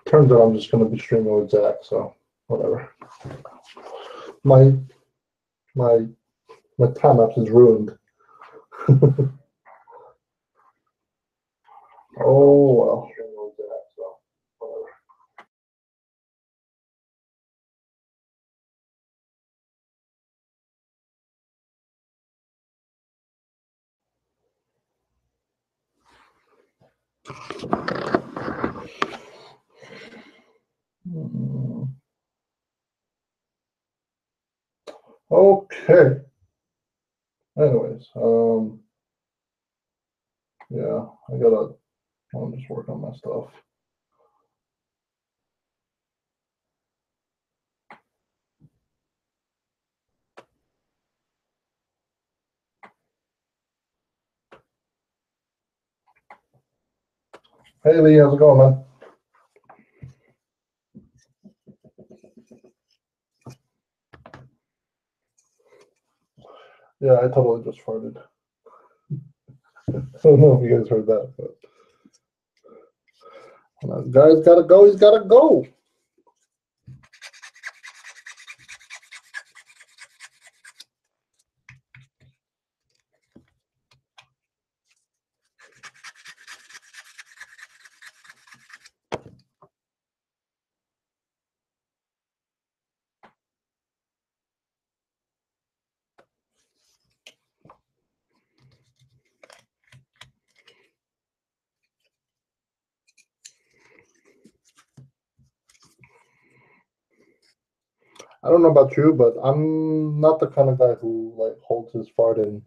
Turns out I'm just going to be streaming with Zach, so whatever. My time lapse is ruined. Oh well. Okay. Anyways, yeah, I'll just work on my stuff. Hey Lee, how's it going, man? Yeah, I totally just farted. I don't know if you guys heard that, but guy's gotta go, he's gotta go. I don't know about you, but I'm not the kind of guy who like holds his fart in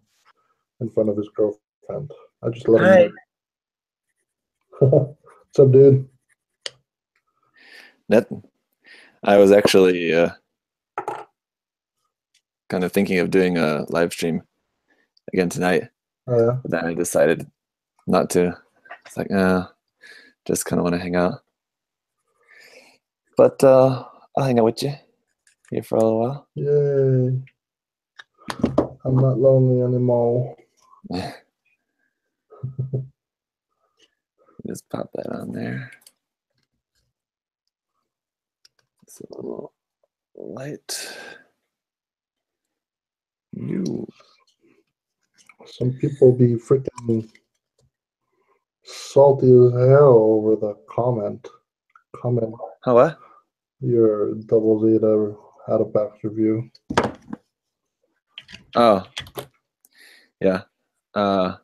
front of his girlfriend. I just let him know. What's up, dude? I was actually kind of thinking of doing a live stream again tonight. Yeah. But then I decided not to. It's like, just kind of want to hang out. But I'll hang out with you here for a little while. Yay. I'm not lonely anymore. Just pop that on there. It's a little light. Some people be freaking salty as hell over the comment. Oh, what? Your Double Zeta out of box review. Oh, yeah. Had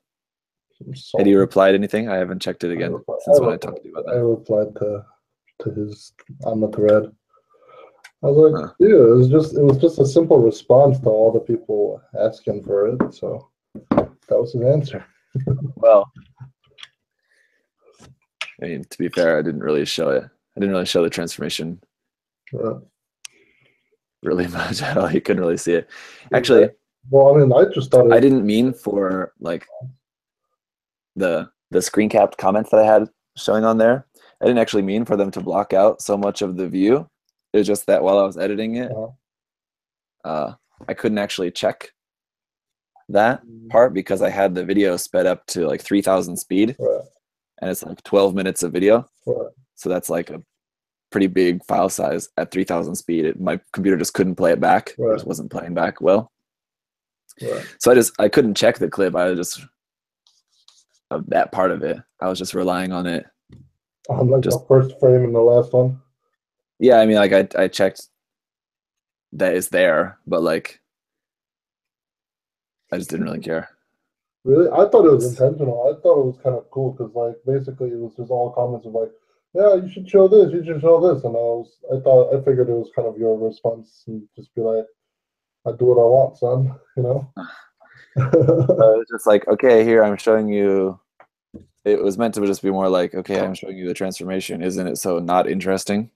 you replied anything? I haven't checked it again since when I talked to you about that. I replied to his on the thread. I was like, dude, it was just a simple response to all the people asking for it. So that was his answer. Well, I mean, to be fair, I didn't really show it. I didn't really show the transformation really much at all. You couldn't really see it. Actually, well, I mean, I just thought I didn't mean for like the screen capped comments that I had showing on there. I didn't actually mean for them to block out so much of the view. It was just that while I was editing it, I couldn't actually check that part because I had the video sped up to like 3,000 speed, and it's like 12 minutes of video. So that's like a pretty big file size at 3,000 speed. My computer just couldn't play it back. It just wasn't playing back well. So I couldn't check the clip. I was just that part of it. I was just relying on it. On like the first frame and the last one. Yeah, I mean, like I checked that it's there, but like I just didn't really care. Really, I thought it was intentional. I thought it was kind of cool because like basically it was just all comments of like, yeah, you should show this, you should show this, and I figured it was kind of your response and just be like, I do what I want, son, you know. It was just like, okay, here I'm showing you. It was meant to just be more like, okay, I'm showing you the transformation. Isn't it so not interesting?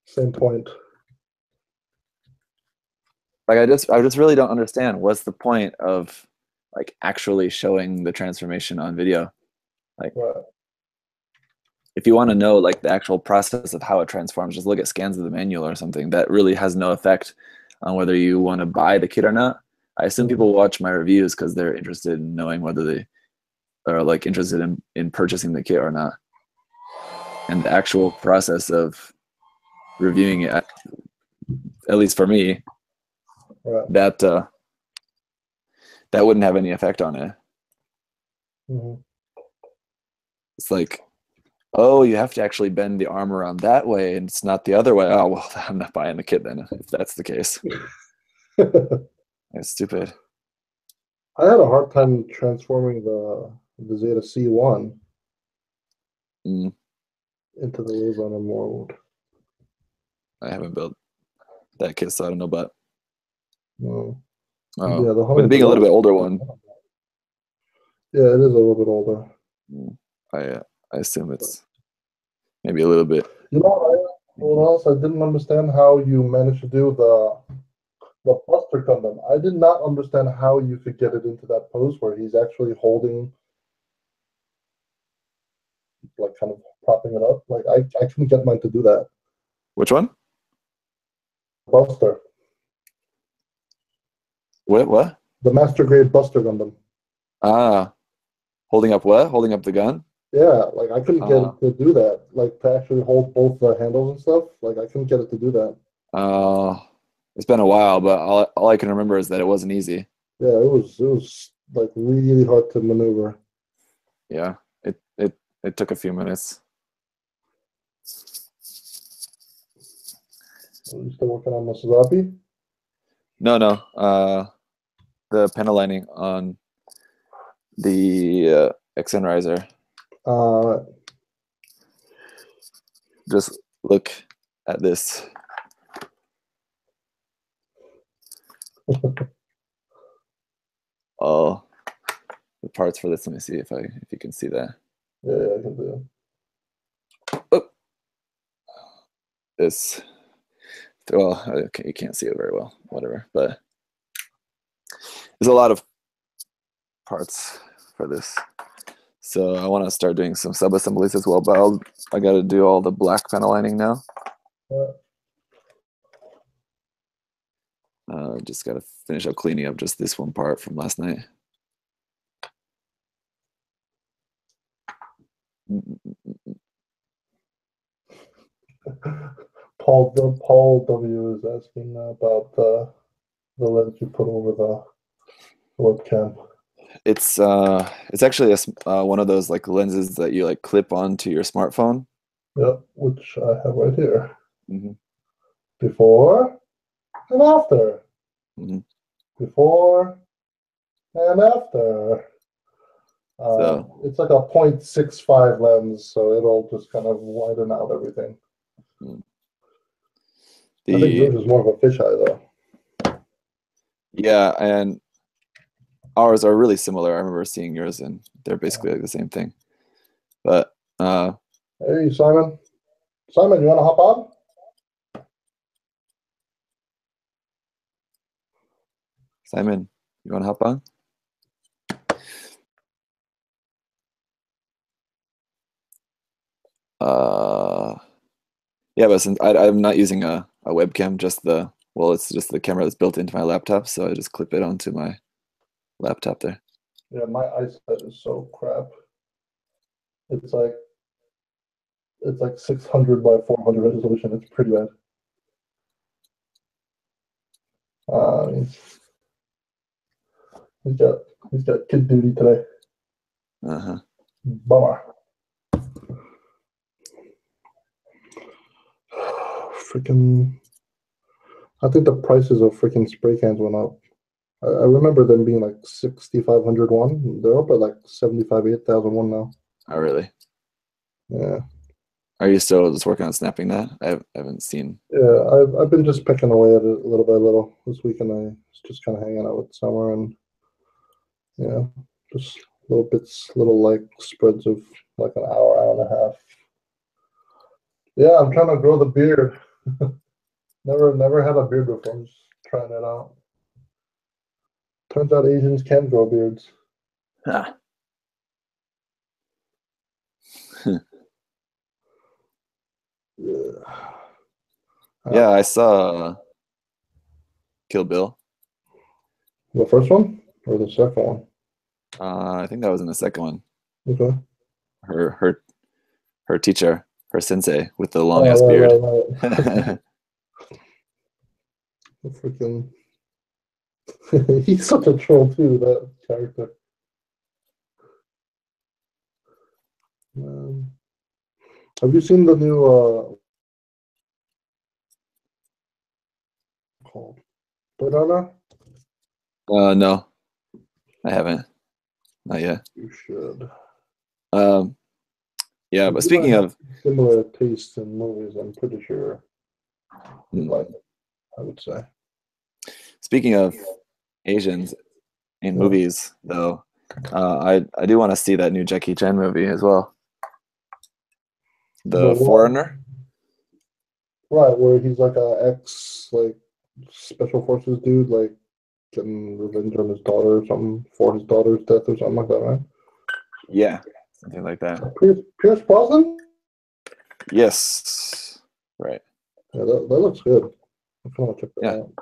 Same point. Like I just really don't understand what's the point of like actually showing the transformation on video. Like if you want to know like the actual process of how it transforms, just look at scans of the manual or something. That really has no effect on whether you want to buy the kit or not. I assume people watch my reviews because they're interested in knowing whether they are like interested in purchasing the kit or not. And the actual process of reviewing it, at least for me, Right. that wouldn't have any effect on it. Mm-hmm. It's like, oh, you have to actually bend the arm around that way, and it's not the other way. Oh, well, I'm not buying the kit then, if that's the case. That's stupid. I had a hard time transforming the Zeta C1 Mm, into the laser runner mode. I haven't built that kit, so I don't know, but No. oh, Yeah, the with it being a little bit older one, yeah, it is a little bit older. I assume it's maybe a little bit. You know what else? I didn't understand how you managed to do the Buster Gundam. I did not understand how you could get it into that pose where he's actually holding, like, kind of propping it up. Like, I couldn't get mine to do that. Which one? Buster. What? The Master Grade Buster Gundam. Ah, holding up what? Holding up the gun? Yeah, like, I couldn't get it to do that. Like, to actually hold both the handles and stuff. Like, I couldn't get it to do that. It's been a while, but all I can remember is that it wasn't easy. Yeah, it was like really hard to maneuver. Yeah, it took a few minutes. Are you still working on the Suzapi? No, the panel lining on the XN riser. Just look at this. Oh, the parts for this. Let me see if you can see that. Yeah, I can do it. Oh, this. Well, okay, you can't see it very well. Whatever, but there's a lot of parts for this. So I want to start doing some sub-assemblies as well, but I got to do all the black panel lining now. Just got to finish up cleaning up just this one part from last night. Paul W is asking about the lens you put over the webcam. It's actually one of those like lenses that you like clip onto your smartphone. Yep, which I have right here. Mm-hmm. Before and after. Mm-hmm. Before and after. So it's like a 0.65 lens, so it'll just kind of widen out everything. I think yours is more of a fisheye, though. Yeah, and ours are really similar. I remember seeing yours, and they're basically like the same thing. But hey, Simon. Simon, you want to hop on? Simon, you want to hop on? Yeah, but since I'm not using a webcam, it's just the camera that's built into my laptop, so I just clip it onto my laptop there. Yeah, my eyesight is so crap. It's like 600 by 400 resolution. It's pretty bad. He's got kid duty today. Uh-huh. Bummer. Freaking! I think the prices of freaking spray cans went up. I remember them being like 6,500 won. They're up at like 8,000 won now. Oh, really? Yeah. Are you still just working on snapping that? I haven't seen. Yeah, I've been just picking away at it little by little. This weekend I was just kind of hanging out with Summer and just little like spreads of like an hour and a half. Yeah, I'm trying to grow the beard. Never had a beard before. I'm just trying it out. Turns out Asians can grow beards. Ah. Yeah, I saw Kill Bill. The first one or the second one? I think that was in the second one. Okay. Her teacher, her sensei with the long Oh, ass beard. right. Freaking, he's such a troll too. That character. Have you seen the new called Banana? No, I haven't. Not yet. You should. Yeah, but speaking of similar tastes in movies, I'm pretty sure you like it, I would say. Speaking of Asians in movies, though, I do want to see that new Jackie Chan movie as well. The Foreigner. Right, where he's like a ex special forces dude, like getting revenge on his daughter or something for his daughter's death or something like that, right? Yeah, something like that. Pierce Brosnan? Yes. Right. Yeah, that looks good. I kind of check that out.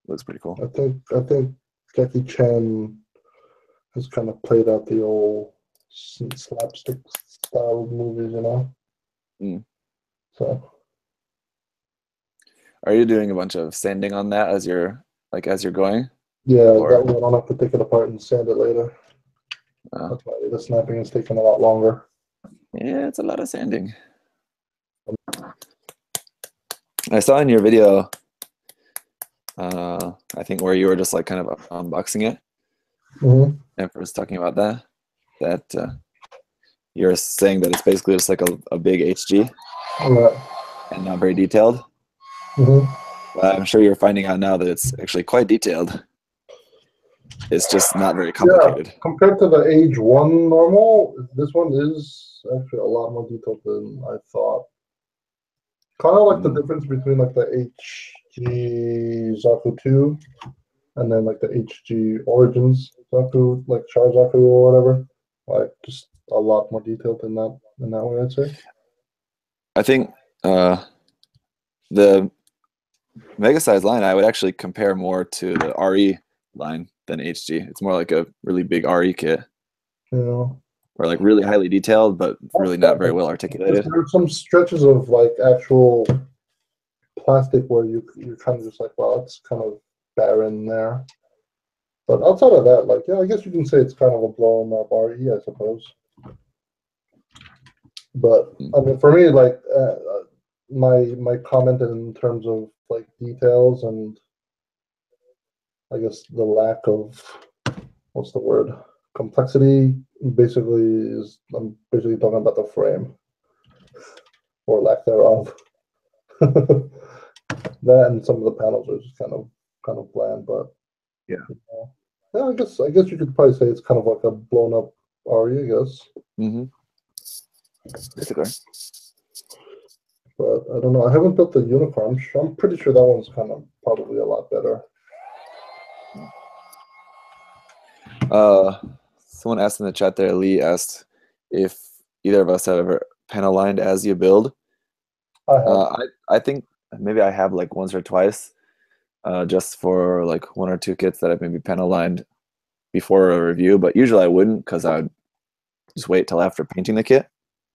Looks pretty cool. I think Jackie Chan has kind of played out the old slapstick style of movies, you know? So. Are you doing a bunch of sanding on that as you're going? Yeah, that way I don't have to take it apart and sand it later. That's why the snapping is taking a lot longer. Yeah, it's a lot of sanding. I saw in your video, I think where you were just like kind of unboxing it, and was talking about that you're saying that it's basically just like a big HG and not very detailed. But I'm sure you're finding out now that it's actually quite detailed. It's just not very complicated. Yeah, compared to the age 1 normal, this one is actually a lot more detailed than I thought. Kind of like the difference between like the HG Zaku 2 and then like the HG Origins Zaku, like Char Zaku or whatever. Like just a lot more detailed than that in that way, I'd say. I think the Megasize line I would actually compare more to the RE line than HG. It's more like a really big RE kit. Yeah. Or like really highly detailed, but really not very well articulated. There are some stretches of like actual plastic where you're kind of just like, well, it's kind of barren there. But outside of that, like, yeah, I guess you can say it's kind of a blown up RE, I suppose. But I mean, for me, like, my comment in terms of like details and I guess the lack of what's the word, complexity, basically is I'm basically talking about the frame or lack thereof. That and some of the panels are just kind of bland, but yeah, I guess you could probably say it's kind of like a blown up RE, I guess. Basically. But I don't know. I haven't built the unicorn. I'm pretty sure that one's kind of probably a lot better. Someone asked in the chat there, Lee asked if either of us have ever panel lined as you build. I have. I think maybe I have like once or twice, just for like one or two kits that I've maybe panel lined before a review, but usually I wouldn't because I would just wait till after painting the kit.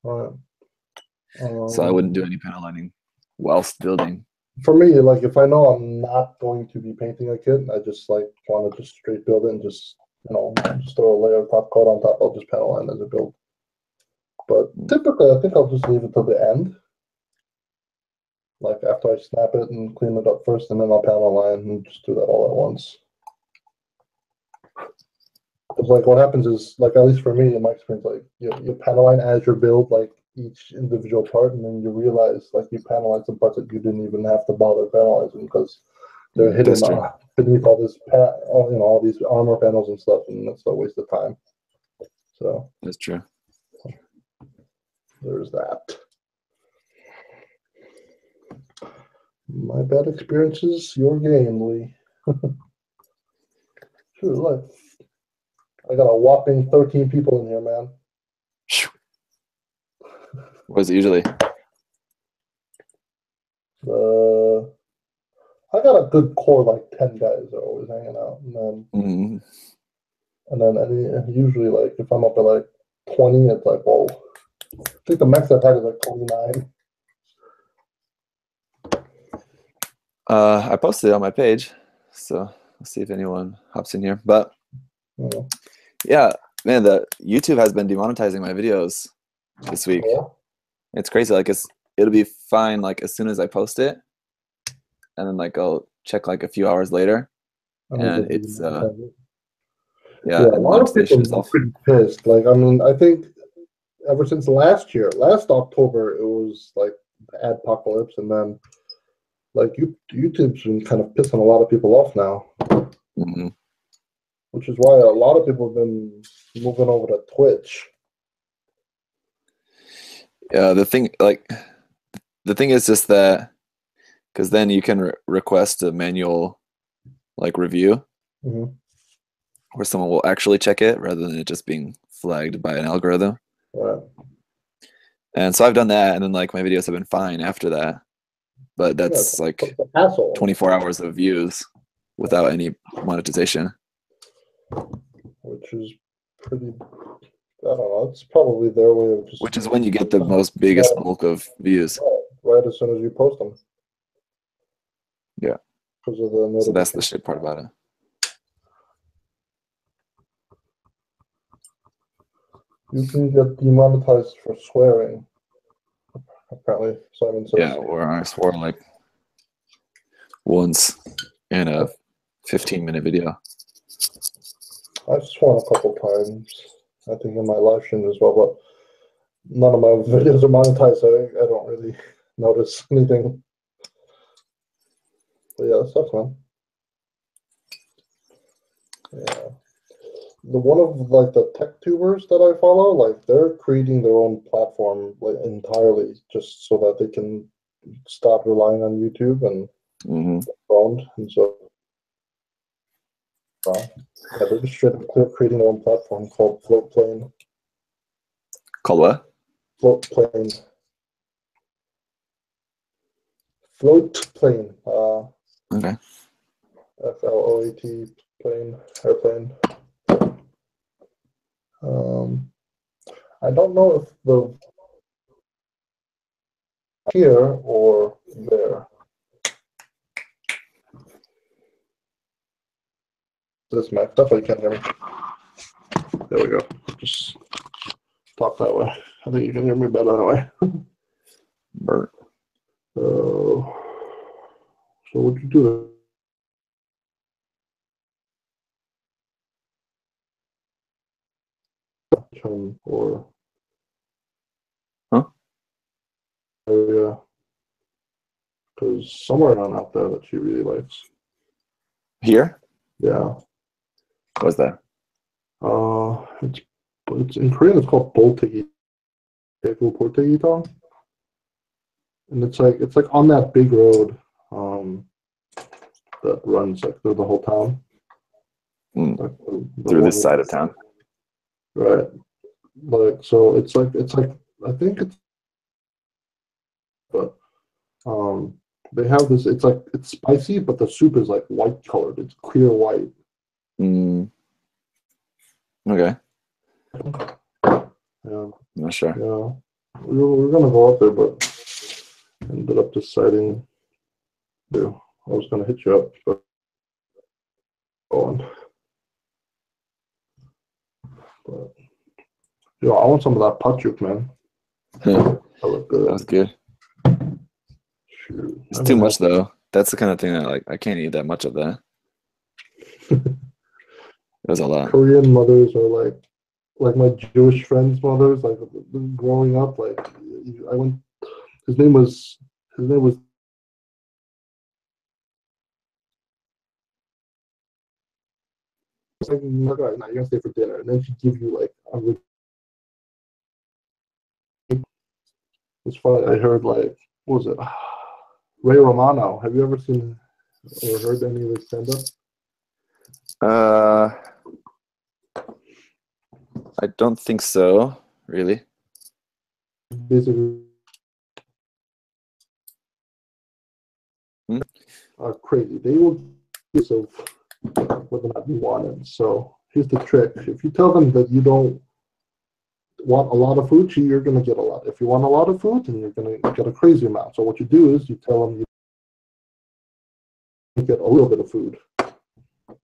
So I wouldn't do any panel lining whilst building. For me, like if I know I'm not going to be painting a kit, I just like want to just straight build it and just just throw a layer of top coat on top. I'll just panel line as a build. But typically, I think I'll just leave it till the end. Like after I snap it and clean it up first, and then I'll panel line and just do that all at once. Because like what happens is, like at least for me in my experience, like you panel line as your build, like each individual part, and then you realize like you panelize some parts that you didn't even have to bother panelizing because they're hidden beneath all this all these armor panels and stuff, and that's a waste of time. So that's true. There's that. My bad experiences, your game, Lee. Sure, look. I got a whopping 13 people in here, man. What is it usually? I got a good core, like 10 guys are always hanging out, and then usually like if I'm up at like 20, it's like, whoa. I think the max I've had is like 29. I posted it on my page, so let's see if anyone hops in here. But yeah, man, the YouTube has been demonetizing my videos this week. Yeah. It's crazy. Like it'll be fine like as soon as I post it, and then like I'll check like a few hours later, and it's yeah, a lot of people are pretty pissed. Like, I mean, I think ever since last October, it was like the adpocalypse, and then like YouTube's been kind of pissing a lot of people off now, which is why a lot of people have been moving over to Twitch. Yeah, the thing is just that because then you can request a manual like review where someone will actually check it rather than it just being flagged by an algorithm. Right. And so I've done that, and then like my videos have been fine after that. But that's like 24 hours of views without any monetization. Which is pretty, I don't know, it's probably their way of just... Which is when you get the most biggest bulk of views. Right as soon as you post them. Yeah. Because of the so that's the shit part about it. You can get demonetized for swearing. Apparently, Simon says. Yeah, or I swore like once in a 15-minute video. I've sworn a couple times, I think, in my live streams as well, but none of my videos are monetized, so I don't really notice anything. But yeah, that sucks, man. Yeah. One of like the tech tubers that I follow, like they're creating their own platform like entirely just so that they can stop relying on YouTube and owned, and so yeah, they're just straight up creating their own platform called Floatplane. Called what? Floatplane. Floatplane. Okay. FLOAT plane, airplane. I don't know if the here or there. This mic definitely can't hear me. There we go. Just talk that way. I think you can hear me better that way. Bert. So what'd you do? Or area, because somewhere around out there that she really likes. Here? Yeah. What's that? It's in Korean. It's called Boltegi, Tong, and it's like on that big road, that runs like through the whole town. Like through this side of town. Right. Like so, it's like I think it's, but they have this. It's like it's spicy, but the soup is like white colored. It's clear white. Okay. Yeah. I'm not sure. Yeah. We were gonna go up there, but ended up deciding to. I was gonna hit you up, but going. But yo, I want some of that pajuk, man. That looked good. That was good. Shoot. It's too much though. That's the kind of thing that like I can't eat that much of that. It was a lot. Korean mothers are like my Jewish friends' mothers. Like growing up, like I went. His name was. Like, no, you're gonna stay for dinner, and then she'd give you like it's funny. I heard like what was it? Ray Romano. Have you ever seen or heard any of his stand up? I don't think so, really. Basically, are crazy. They will give of whether or not you want it. So here's the trick: if you tell them that you don't want a lot of food, you're going to get a lot. If you want a lot of food, then you're going to get a crazy amount. So what you do is you tell them you get a little bit of food,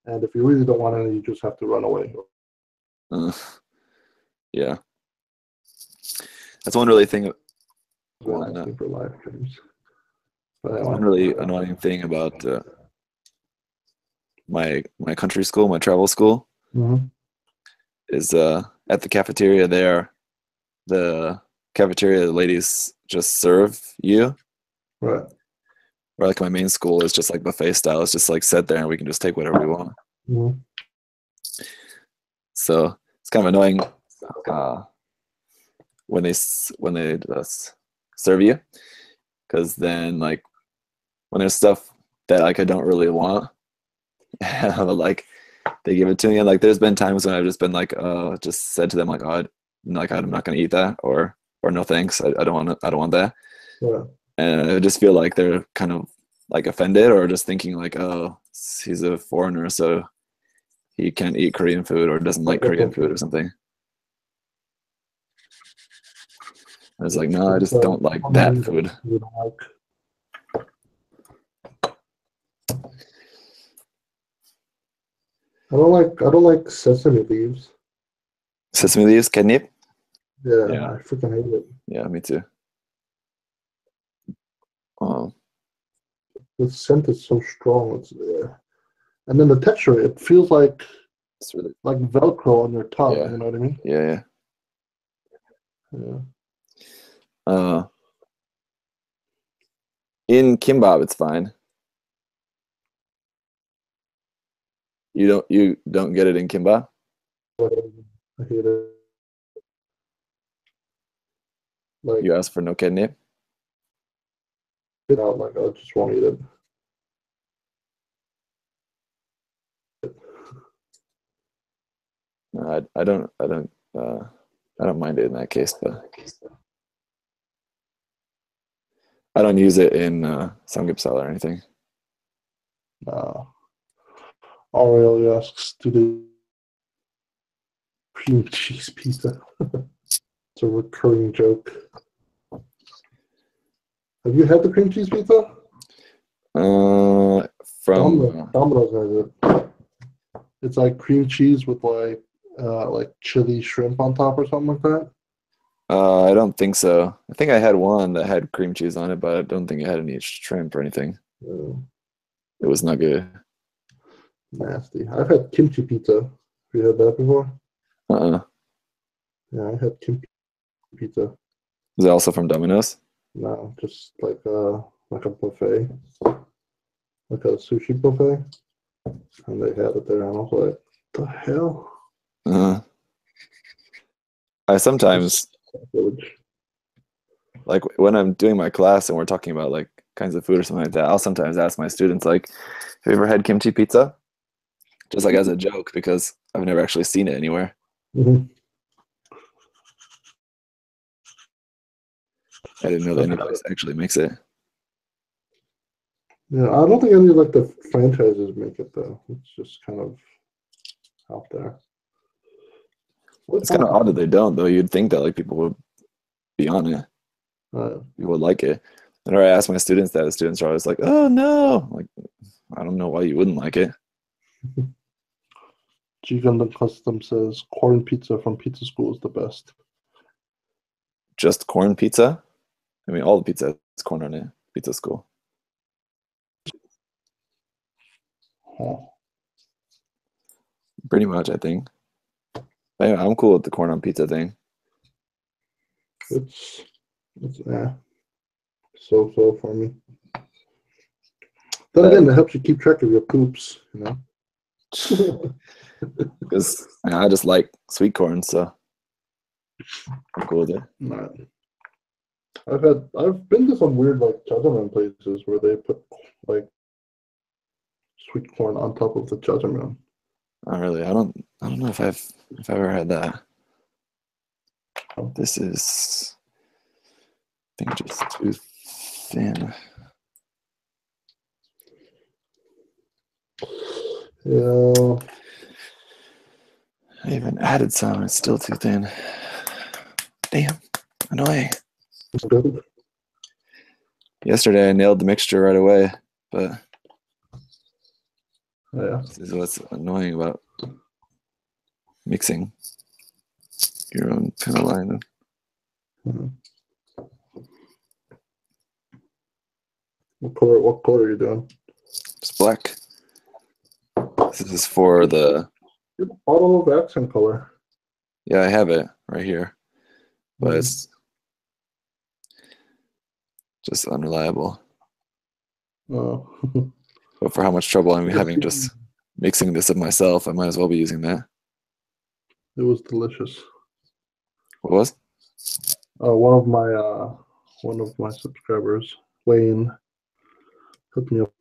and if you really don't want any, you just have to run away. Yeah, that's one really thing. For live streams. One really annoying thing about my country school, my travel school, is at the cafeteria there, the cafeteria ladies just serve you. Right. Or like my main school is just like buffet style. It's just like sit there and we can just take whatever we want. So it's kind of annoying when they just serve you, because then like when there's stuff that like I don't really want, like they give it to me, and like there's been times when I've just been like just said to them like, oh, like I'm not gonna eat that, or no thanks, I don't want that. Yeah. And I just feel like they're kind of like offended, or just thinking like, oh, he's a foreigner, so he can't eat Korean food or doesn't like Korean food or something. I was like, no, I just don't like that food. I don't like sesame leaves. Sesame leaves, catnip? Yeah, I freaking hate it. Yeah, me too. The scent is so strong. It's and then the texture, it feels like it's really like Velcro on your tongue. Yeah. You know what I mean? Yeah. In kimbap, it's fine. You don't get it in kimbap? I hate it. Like you ask for no catnip? Spit out, like I just won't eat it. No, I don't mind it in that case, but I don't use it in samgyeopsal or anything. Aurelio asks, do they cream cheese pizza? It's a recurring joke. Have you had the cream cheese pizza? From Domino's has it. It's like cream cheese with like chili shrimp on top or something like that. I don't think so. I think I had one that had cream cheese on it, but I don't think it had any shrimp or anything. It was not good. Nasty. I've had kimchi pizza. Have you had that before? Yeah, I had kimchi pizza. Is it also from Domino's? No, just like a buffet, like a sushi buffet, and they had it there, and I was like, "The hell." I sometimes, like when I'm doing my class and we're talking about like kinds of food or something like that, I'll sometimes ask my students like, have you ever had kimchi pizza? Just like as a joke, because I've never actually seen it anywhere. I didn't know that any place actually makes it. Yeah, I don't think any like the franchises make it though. It's just kind of out there. It's kind of odd that they don't, though. You'd think that like people would be on it. People would like it. Whenever I ask my students that, the students are always like, "Oh no!" Like, I don't know why you wouldn't like it. G Gundam Custom says corn pizza from pizza school is the best. Just corn pizza? I mean, all the pizza has corn on it. Pizza school. Pretty much, I think. Anyway, I'm cool with the corn on pizza thing. It's so for me. Then again, it helps you keep track of your poops, you know. Because I just like sweet corn, so I'm cool with it. I've been to some weird like jajangmyeon places where they put like sweet corn on top of the jajangmyeon. Oh really? I don't know if I've ever had that. This is, I think, just too thin. Yeah. I even added some. It's still too thin. Damn. Annoying. Good. Yesterday I nailed the mixture right away, but Yeah. this is what's annoying about mixing your own kind of line. Mhm. What color are you doing? It's black. This is for the... You have a bottle of accent color. Yeah, I have it right here, but it's just unreliable. Oh. But for how much trouble I'm Yes, having just mixing this up myself, I might as well be using that. it was delicious. What was? One of my subscribers, Wayne, hooked me up.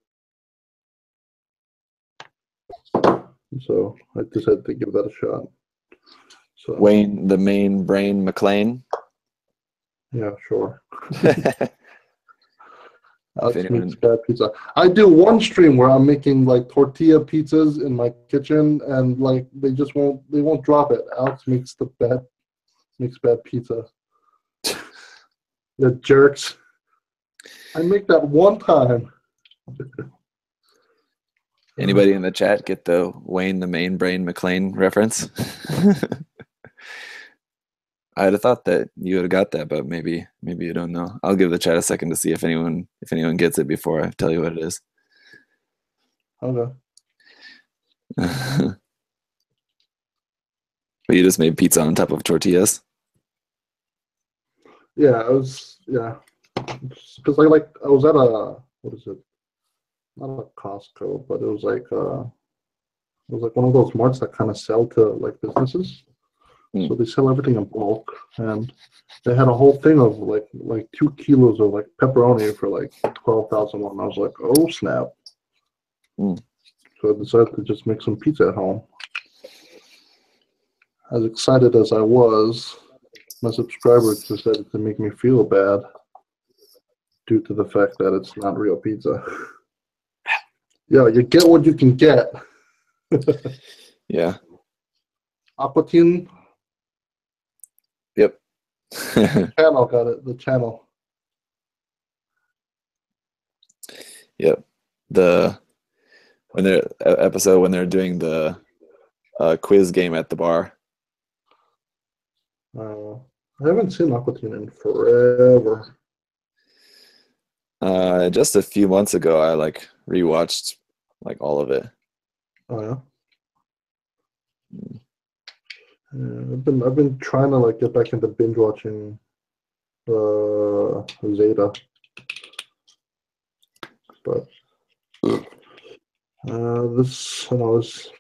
So I decided to give that a shot. So Wayne, the main brain McLean. yeah, sure. If Alex anyone... makes bad pizza. I do one stream where I'm making like tortilla pizzas in my kitchen, and like they won't drop it. Alex makes bad pizza. The jerks. I make that one time. Anybody in the chat get the Wayne, the main brain McLean reference? I'd have thought that you would have got that, but maybe you don't know. I'll give the chat a second to see if anyone gets it before I tell you what it is. Okay. But you just made pizza on top of tortillas? Yeah, because I was at what is it? Not a Costco, but it was like one of those marts that kind of sell to like businesses. So they sell everything in bulk, and they had a whole thing of like 2 kilos of like pepperoni for like 12,000 won. I was like, oh snap! So I decided to just make some pizza at home. As excited as I was, my subscriber decided to make me feel bad due to the fact that it's not real pizza. Yeah, you get what you can get. Yeah. Aquatine. Yep. Channel got it. The channel. Yep. When they're doing the quiz game at the bar. I haven't seen Aquatine in forever. Just a few months ago, I like rewatched like all of it. Oh yeah. Yeah, I've been trying to like get back into binge watching Zeta, but this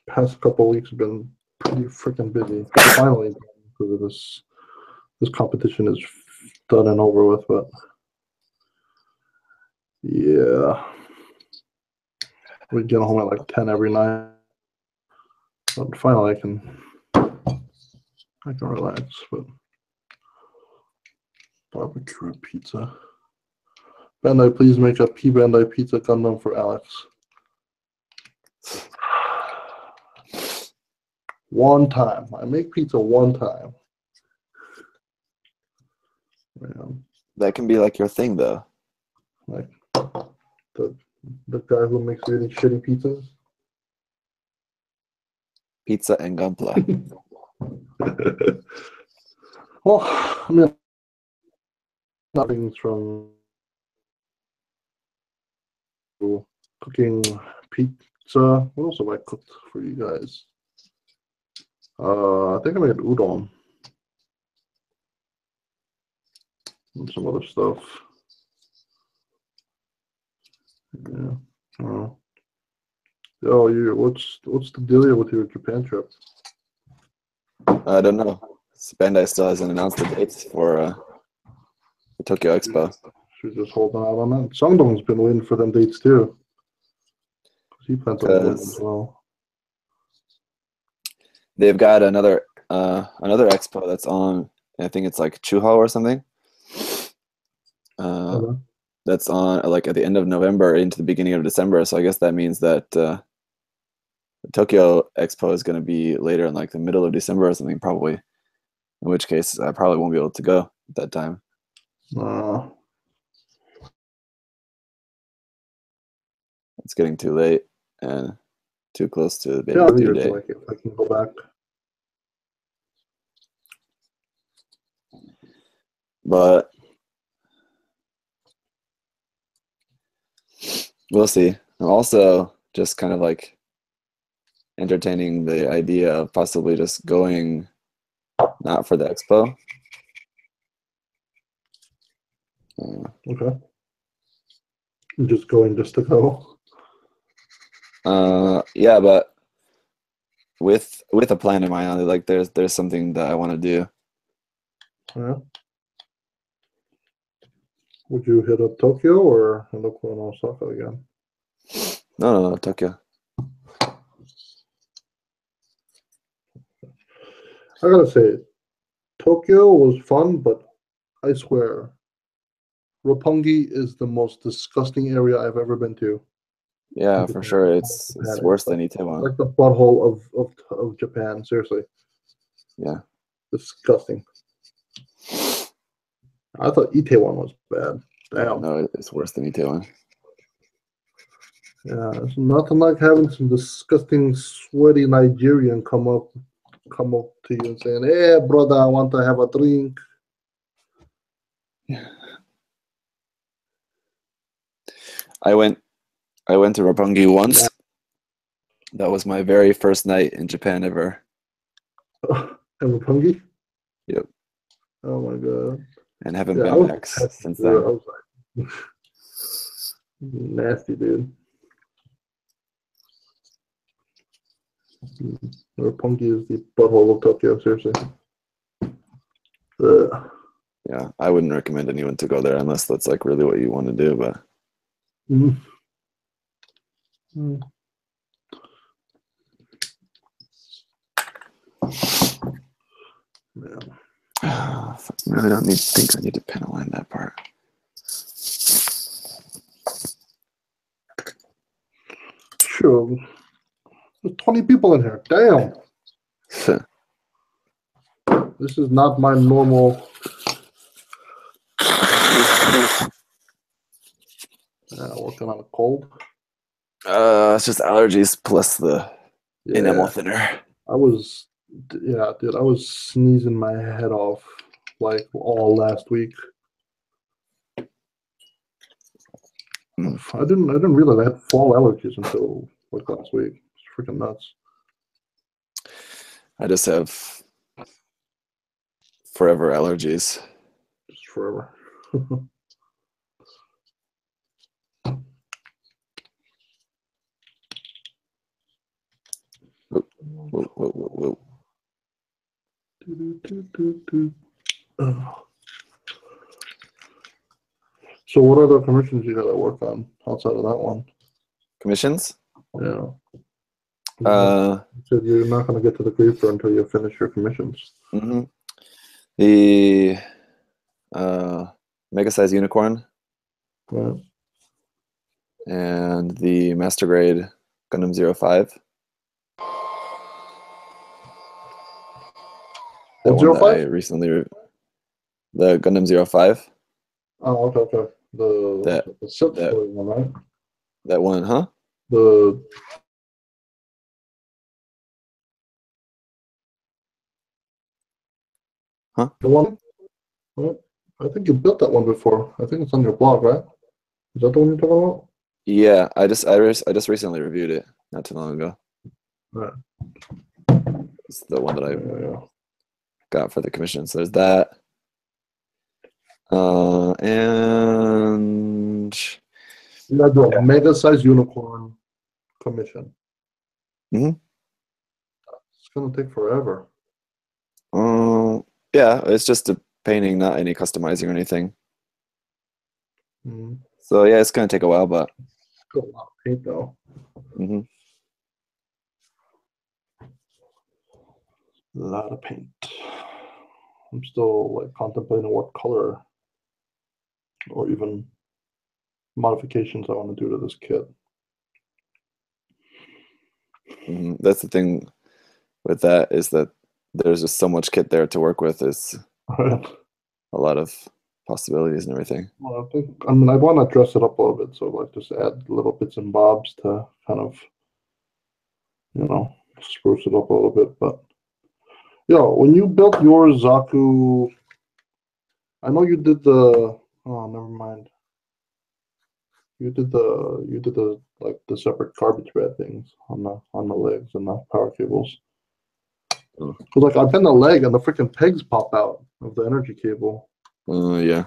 past couple weeks have been pretty freaking busy. Finally, because of this competition is done and over with, but yeah, we get home at like 10 every night. But finally, I can relax. But barbecue pizza. Bandai, please make a P Bandai pizza Gundam for Alex. One time. I make pizza one time. Man. That can be like your thing, though. Like the guy who makes really shitty pizzas. Pizza and Gunpla. Well, I mean, things from cooking pizza. What else have I cooked for you guys? I think I made udon and some other stuff. Yeah. What's the deal with your Japan trip? I don't know. Bandai still hasn't announced the dates for the Tokyo Expo. She's just holding out on that. Songdong's been waiting for them dates too. He plans on going as well. They've got another expo that's on. I think it's like Chuhao or something. That's on like at the end of November into the beginning of December. So I guess that means that Tokyo Expo is going to be later in like the middle of December or something, probably. In which case, I probably won't be able to go at that time. It's getting too late and too close to the baby's due date. Like if I can go back. But we'll see. I'm also just kind of like entertaining the idea of possibly just going not for the expo. Okay. Just going just to go. Yeah, but with a plan in mind, like there's something that I want to do. Yeah. Would you hit up Tokyo or end up going to Osaka again? No, Tokyo. I gotta say, Tokyo was fun, but I swear, Roppongi is the most disgusting area I've ever been to. Yeah, for sure. It's worse than Itaewon. Like the butthole of Japan, seriously. Yeah. Disgusting. I thought Itaewon was bad. Damn. No, it's worse than Itaewon. Yeah, it's nothing like having some disgusting, sweaty Nigerian come up to you and saying, "Hey, brother, I want to have a drink." Yeah. I went to Roppongi once. That was my very first night in Japan ever. And Roppongi? Yep. Oh my god. And haven't been back since then. I was like, nasty, dude. Roppongi is the butthole of Tokyo, seriously. Yeah, I wouldn't recommend anyone to go there unless that's like really what you want to do, but Yeah. I really don't think I need to pen align that part. Sure. There's 20 people in here. Damn. This is not my normal. Working on a cold. It's just allergies plus the enamel thinner. I was sneezing my head off like all last week. I didn't realize I had fall allergies until like last week. It's freaking nuts. I just have forever allergies. Just forever. Whoa. So what other commissions you gotta work on outside of that one? Commissions? Yeah. You said you're not gonna get to the creeper until you finish your commissions. Mm-hmm. The Megasize Unicorn. Right. And the Master Grade Gundam 05. That one that I recently the Gundam 05. Oh, okay. The silk one, right? That one, huh? The one? I think you built that one before. I think it's on your blog, right? Is that the one you're talking about? Yeah, I just recently reviewed it not too long ago. Right. It's the one that I got for the commission. So there's that. And you gotta do a Megasize Unicorn commission. Mm-hmm. It's gonna take forever. Yeah, it's just a painting, not any customizing or anything. Mm-hmm. So yeah, it's gonna take a while, but a lot of paint though. Mm-hmm. A lot of paint. I'm still like contemplating what color or even modifications I want to do to this kit. That's the thing with that, is that there's just so much kit there to work with. Is Right. a lot of possibilities and everything. Well, I mean, I want to dress it up a little bit, so like just add little bits and bobs to kind of, spruce it up a little bit. But when you built your Zaku, I know you did the. Oh, never mind. You did the like the separate garbage bag things on the legs and the power cables. Oh. Cause like I bend the leg and the freaking pegs pop out of the energy cable. Yeah.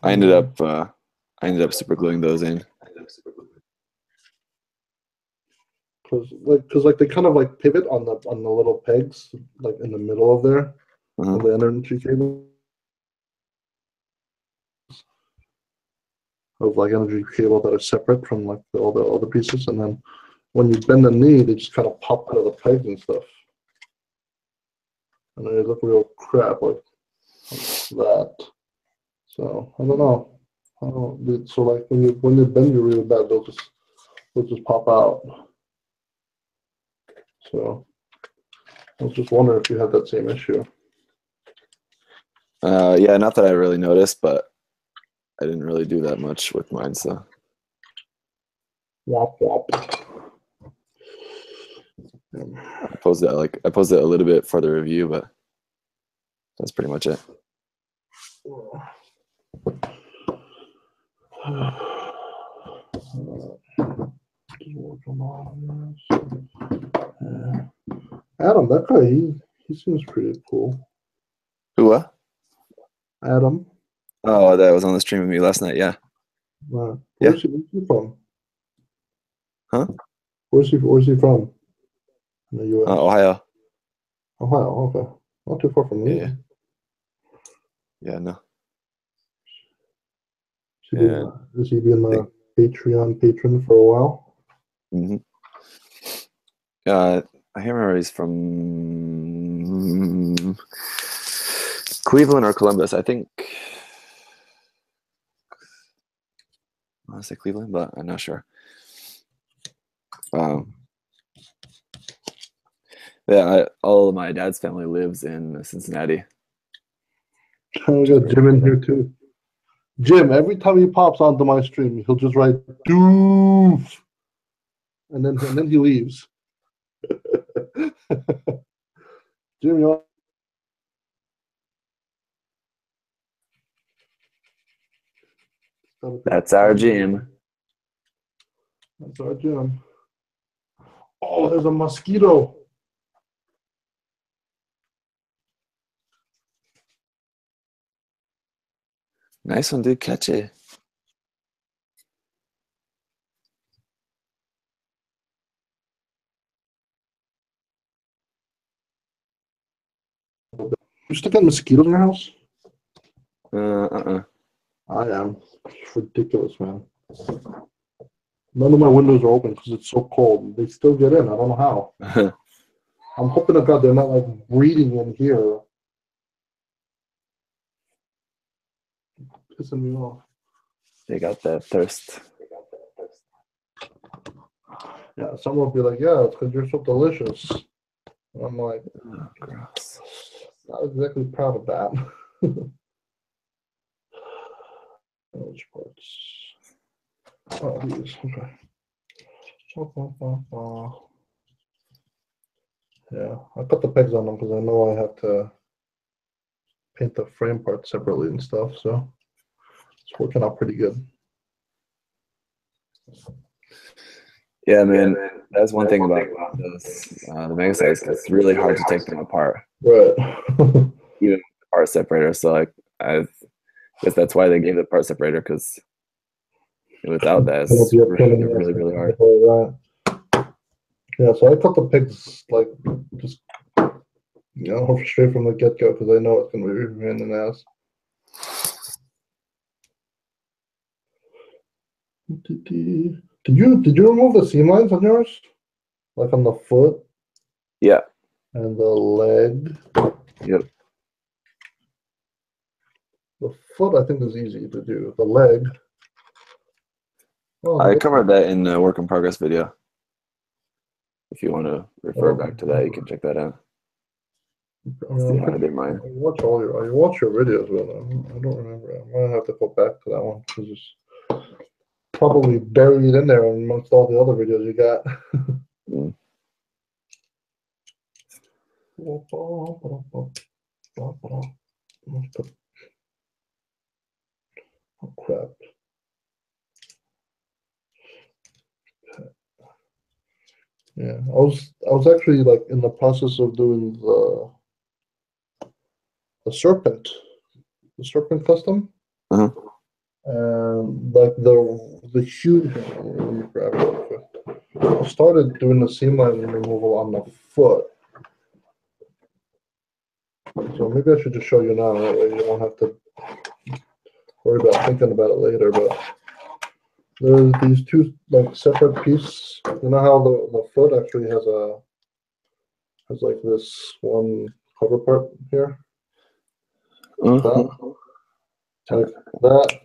I ended up super gluing those in. Cause they kind of like pivot on the little pegs like in the middle of there of the energy cable. Of like energy cable that are separate from like all the other pieces, and then when you bend the knee, they just kind of pop out of the pegs and stuff, and they look real crap like that. So I don't know. So like when you bend you really bad, they'll just pop out. So I was just wondering if you had that same issue. Yeah, not that I really noticed, but I didn't really do that much with mine, so. Womp womp. I posed it a little bit for the review, but that's pretty much it. Adam, that guy, he seems pretty cool. Who? What? Adam. Oh, that was on the stream with me last night. Yeah. Where's he from? Huh? Where's he from? In the U.S. Ohio. Ohio. Okay, not too far from me. Yeah. No. Has he been a Patreon patron for a while? I can't remember. He's from Cleveland or Columbus, I think. I want to say Cleveland, but I'm not sure. All of my dad's family lives in Cincinnati. We got Jim in here too. Jim, every time he pops onto my stream, he'll just write "doof," and then he leaves. Jim, you. That's our Jim. That's our Jim. Oh, there's a mosquito. Nice one, dude. Catch it. You still got mosquitoes in your house? I am. It's ridiculous, man. None of my windows are open because it's so cold. They still get in. I don't know how. I'm hoping to God they're not like breeding in here. Pissing me off. They got that thirst. Yeah, someone will be like, yeah, it's because you're so delicious. And I'm like, oh, gross. Not exactly proud of that. Which parts? Oh, these. Okay. Yeah, I cut the pegs on them because I know I have to paint the frame part separately and stuff, so it's working out pretty good. Yeah, man. That's one thing about those the Megasize. It's really hard to take them apart. Right. Even the part separator. So like, I guess that's why they gave the part separator, because without that, it's really hard. Yeah, so I cut the pegs like just straight from the get-go because I know it's gonna be a pain in the ass. Did you remove the seam lines on yours? Like on the foot? Yeah. And the leg? Yep. The foot I think is easy to do. The leg. Oh, I good. covered that in the work in progress video. If you want to refer back to that, you can check that out. I mean, See how I did mine. I watch your videos, but I don't remember. I might have to go back to that one because it's probably buried in there amongst all the other videos you got. Mm. Oh crap. Yeah, I was actually like in the process of doing the serpent custom, Uh-huh. and like the huge. Let me grab it real quick. I started doing the seam line removal on the foot, so maybe I should just show you now. That way you don't have to worry about thinking about it later. But there's these two like separate pieces. You know how the foot actually has like this one cover part here. Uh-huh. Like that.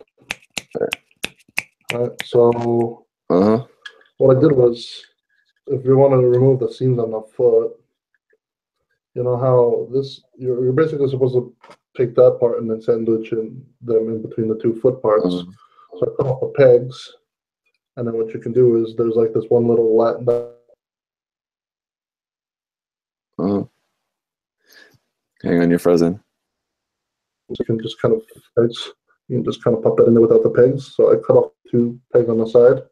Right. So Uh-huh. what I did was, if you wanted to remove the seams on the foot, you know how this you're basically supposed to take that part and then sandwich them in between the two foot parts. Uh-huh. So I cut off the pegs, and then what you can do is there's like this one little Uh-huh. Hang on, you're frozen. you can just kind of pegs. You can just kind of pop that in there without the pegs. So I cut off two pegs on the side,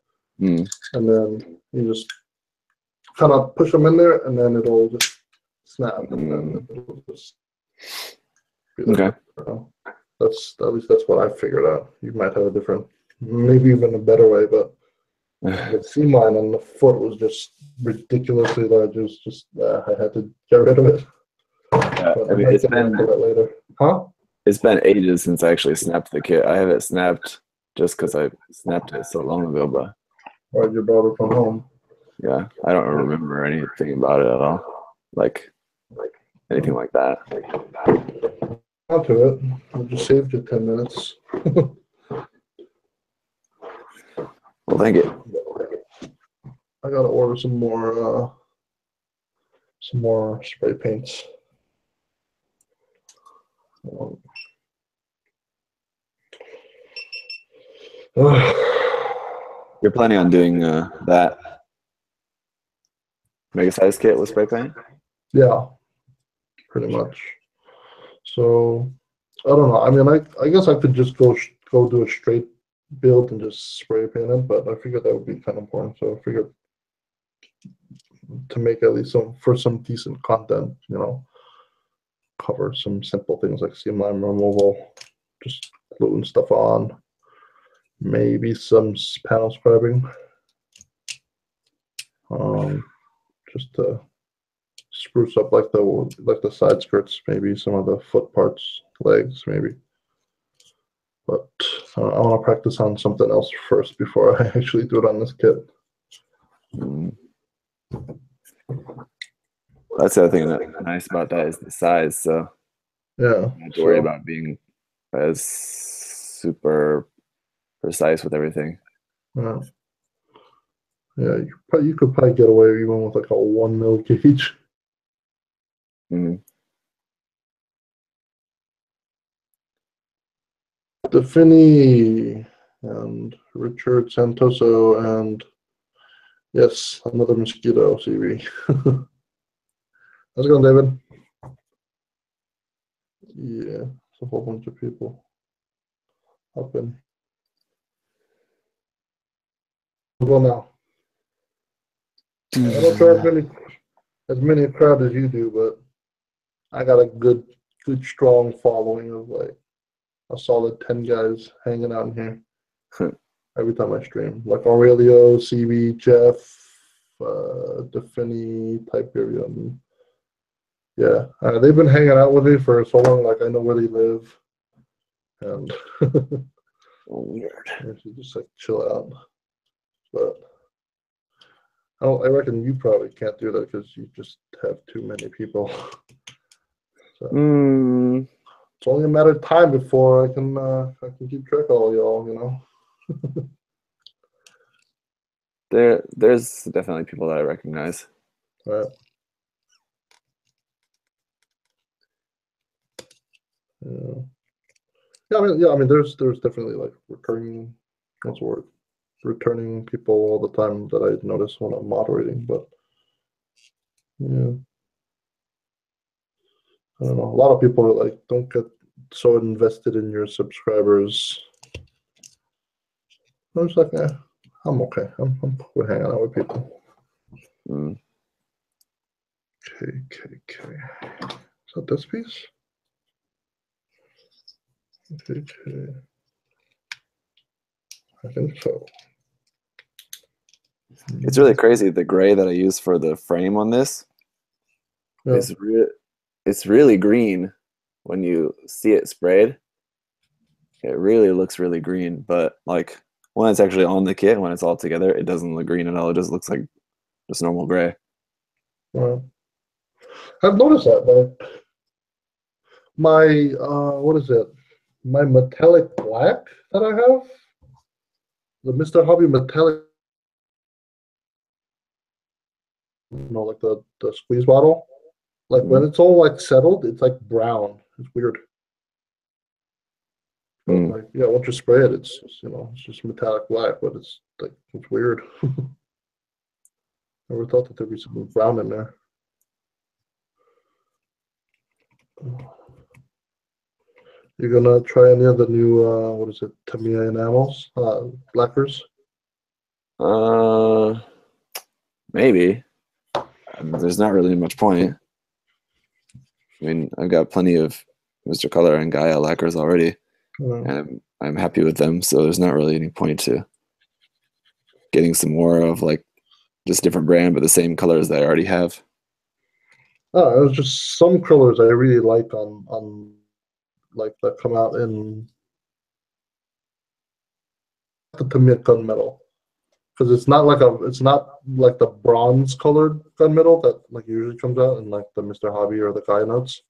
Mm. and then you just kind of push them in there, and then it'll just snap, and then it'll just be Okay. That's at least that's what I figured out. You might have a different, maybe even a better way, but the seam line on the foot was just ridiculously large. It was just I had to get rid of it. Yeah, But I mean, might get back to that later. Huh? it's been ages since I actually snapped the kit. I have it snapped just because I snapped it so long ago, but Or you brought it from home. yeah, I don't remember anything about it at all. Like anything like that. Onto it. I just saved you 10 minutes. Well, thank you. I gotta order some more spray paints. You're planning on doing that Megasize kit with spray paint? Yeah, pretty much. So I don't know. I mean, I guess I could just go do a straight build and just spray paint it, but I figured that would be kind of boring. So I figured to make at least some decent content, cover some simple things like seam line removal, just gluing stuff on, maybe some panel scrubbing, just to spruce up like the side skirts, maybe some of the foot parts, legs, maybe. But I want to practice on something else first before I actually do it on this kit. That's the other thing that's nice about that is the size. So yeah, you don't have to worry about being as super precise with everything. Yeah, you could probably get away even with like a 1 mil gauge. Defini and Richard Santoso and yes, another mosquito CV. How's it going, David? Yeah, it's a whole bunch of people up in. Well, now I don't throw as many crowd as you do, but I got a good strong following of like a solid 10 guys hanging out in here every time I stream. Like Aurelio, CB, Jeff, Defini, Tiberium. Yeah, they've been hanging out with me for so long. Like I know where they live, and Weird. I should just like chill out. But I reckon you probably can't do that because you just have too many people. So it's only a matter of time before I can keep track of all y'all. There's definitely people that I recognize. Right. Yeah, I mean, there's definitely like recurring, what's the word, returning people all the time that I notice when I'm moderating. But yeah, I don't know. A lot of people like don't get so invested in your subscribers. I'm just like, I'm okay. I'm cool hanging out with people. Mm. Okay. Is that this piece? Okay. I think so. It's really crazy. The gray that I use for the frame on this is it's really green when you see it sprayed. It really looks really green, but like when it's actually on the kit, when it's all together, it doesn't look green at all. It just looks like just normal gray. Well, I've noticed that, but my what is it? My metallic black that I have, the Mr. Hobby metallic, like the squeeze bottle. Like when it's all like settled, it's like brown. It's weird. But like once you spray it, it's just, it's just metallic black, but it's like it's weird. Never thought that there'd be something brown in there. You're gonna try any of the new what is it, Tamiya enamels, lacquers? Maybe. There's not really much point. I mean, I've got plenty of Mr. Color and Gaia lacquers already, and I'm happy with them. So there's not really any point to getting some more of like just different brand, but the same colors that I already have. Oh, it was just some colors I really like on like that come out in the Tamiya gunmetal, because it's not like the bronze colored gunmetal that like usually comes out in like the Mr. Hobby or the Gaia notes.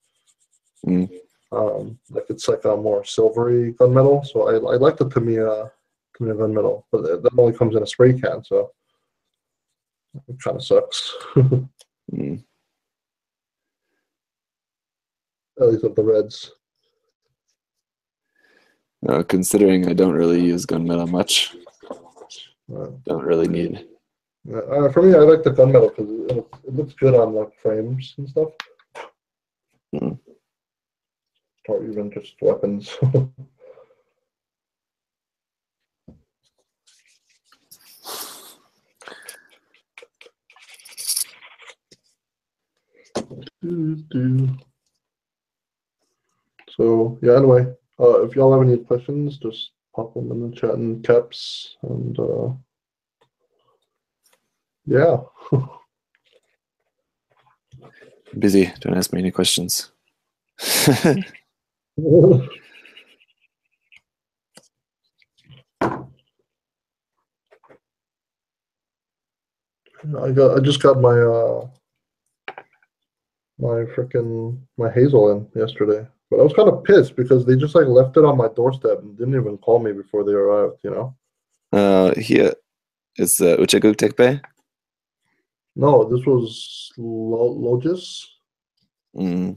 Like it's like a more silvery gunmetal, so I like the Tamiya gunmetal, but that only comes in a spray can, so it kind of sucks. At least of the reds. Considering I don't really use gunmetal much, don't really need. For me, I like the gunmetal because it looks good on like frames and stuff, or even just weapons. So yeah, anyway, if y'all have any questions, just pop them in the chat in caps, and yeah. Busy. Don't ask me any questions. I just got my my hazel in yesterday, but I was kind of pissed because they just like left it on my doorstep and didn't even call me before they arrived. Here is Ucheguk Tekbe. No, this was Logis. A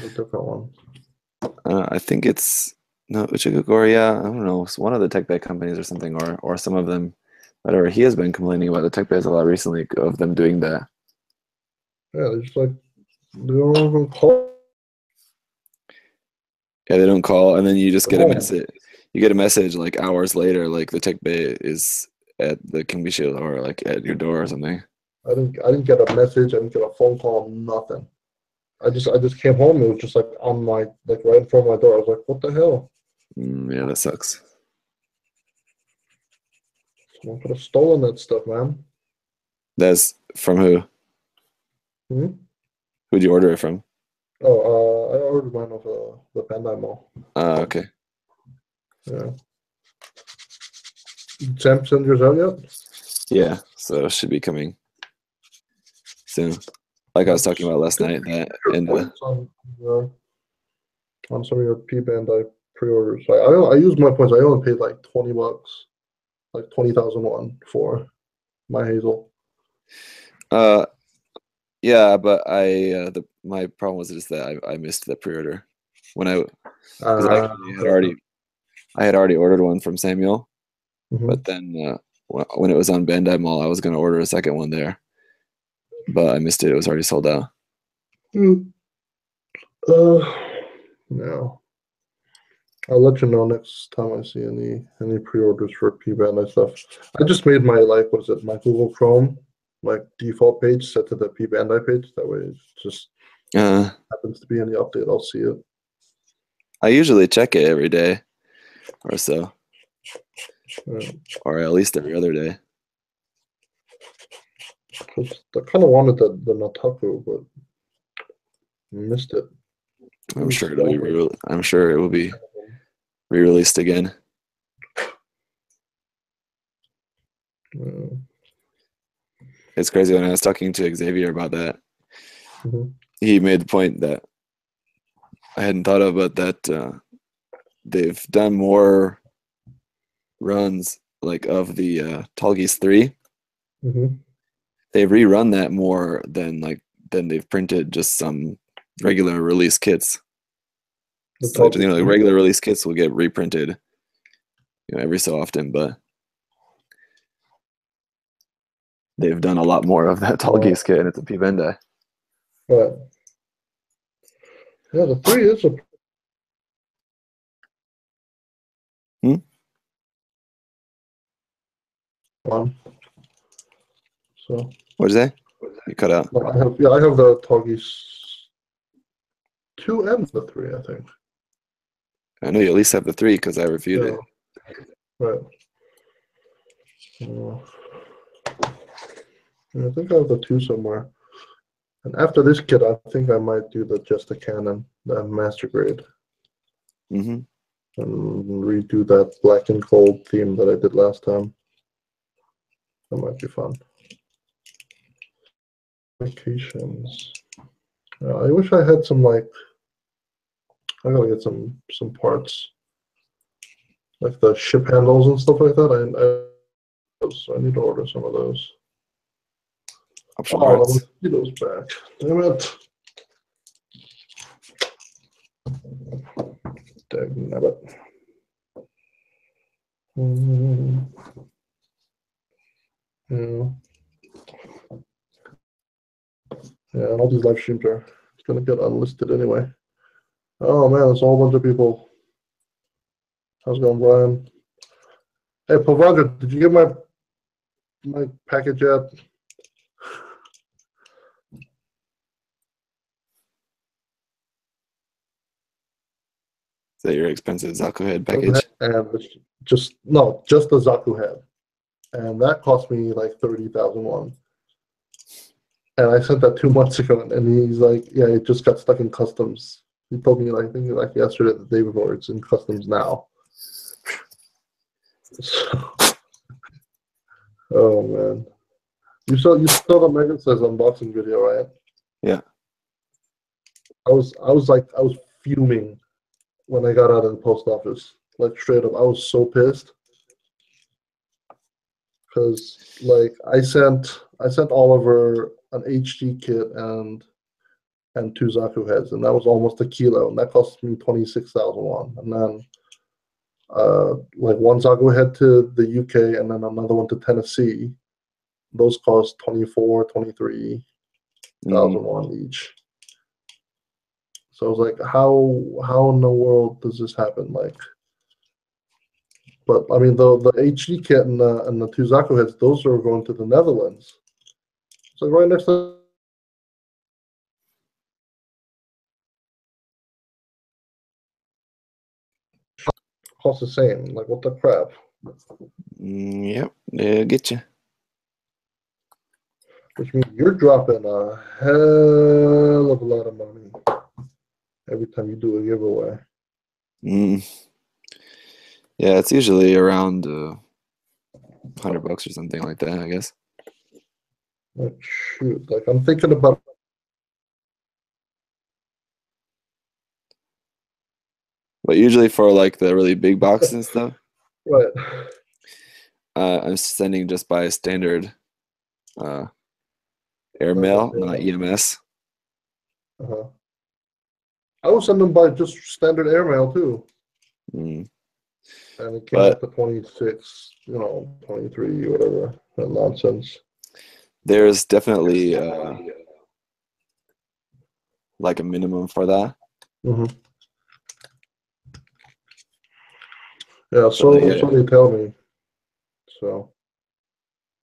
different one. I think it's no Ucheguk, or yeah, I don't know. It's one of the Tekbe companies or something, or some of them. Whatever. He has been complaining about the Tekbes a lot recently of them doing that. Yeah, they just like they don't even call. Yeah, they don't call, and then you just get a message. You get a message like hours later, like the Tech Bay is at the Kingbishil or like at your door or something. I didn't get a message. I didn't get a phone call. Nothing. I just came home. It was just like on my like right in front of my door. I was like, what the hell? Yeah, that sucks. Someone could have stolen that stuff, man. That's from who? Who'd you order it from? Oh, I ordered mine off the Bandai Mall. Okay. Yeah. Sam send yours out yet? Yeah, so it should be coming soon. Like I was talking about last night, that and on some of your P Bandai pre-orders. I use my points. I only paid like $20, like 20,000 won for. My Hazel. Yeah, but my problem was just that I missed the pre-order when because I had already ordered one from Samuel, but then when it was on Bandai Mall, I was going to order a second one there, but I missed it. It was already sold out. No. I'll let you know next time I see any pre-orders for P Bandai stuff. I just made my my Google Chrome default page set to the P Bandai page. That way, it just happens to be any update, I'll see it. I usually check it every day or so, or at least every other day. I kind of wanted the Nataku, but missed it. I'm sure it will be re-released again. It's crazy. When I was talking to Xavier about that, he made the point that I hadn't thought of, but that they've done more runs of the Tall Geese 3. They've rerun that more than they've printed just some regular release kits. So, regular release kits will get reprinted, every so often, but they've done a lot more of that Tall Geese kit, and it's a P Bandai. Right. Yeah, the 3 is a. One. So. What'd you say? You cut out. I have the Tall Geese 2 and the 3, I think. I know you at least have the 3 because I reviewed it. Right. I think I have the 2 somewhere. And after this kit, I think I might do just the Canon, the Master Grade. And redo that black and gold theme that I did last time. That might be fun. Vacations. I wish I had some I gotta get some parts, like the ship handles and stuff like that. I need to order some of those. Let's get those back. Damn it. Dagnabbit. Yeah, and all these live streams are gonna get unlisted anyway. Oh man, there's a whole bunch of people. How's it going, Brian? Hey, Pavandra, did you get my package yet? Is that your expensive Zaku head package? And just the Zaku head, and that cost me like 30,000 won. And I sent that 2 months ago, and he's like, "Yeah, it just got stuck in customs." He told me, I think, yesterday, the day before, it's in customs now. Oh man, you saw the Megasize unboxing video, right? Yeah. I was fuming when I got out of the post office. Straight up, I was so pissed because I sent Oliver an HD kit and 2 Zaku heads, and that was almost a kilo, and that cost me 26,000 won. And then one Zaku head to the UK and then another one to Tennessee. Those cost 23,000 won each. So I was like, how in the world does this happen? But I mean, the HD kit and the 2 Zaku heads, those are going to the Netherlands. So right next to. Cost the same. What the crap? Yep, they'll get you. Which means you're dropping a hell of a lot of money every time you do a giveaway. Yeah, it's usually around $100 or something like that, I guess. Shoot, I'm thinking about. But usually for the really big boxes and stuff. Right. I'm sending just by standard airmail, not EMS. I was sending them by just standard airmail too. Mm. And it came up to 26, 23, whatever. That nonsense. There's definitely like a minimum for that. Mm-hmm. Yeah, so they tell me. So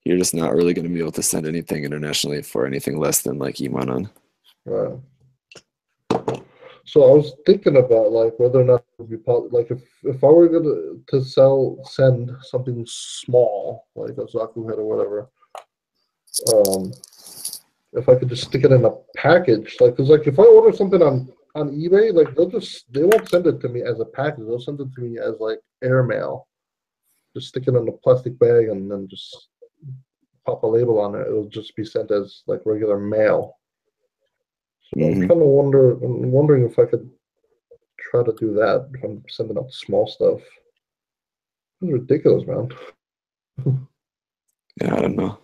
you're just not really going to be able to send anything internationally for anything less than like Imanon. Right. So I was thinking about like whether or not it would be like if I were to send something small like a Zaku head or whatever, if I could just stick it in a package, like because like if I order something on eBay, like they won't send it to me as a package. They'll send it to me as like airmail. Just stick it in a plastic bag and then just pop a label on it. It'll just be sent as like regular mail. So I'm kind of wondering if I could try to do that if I'm sending out small stuff. It's ridiculous, man. Yeah, I don't know.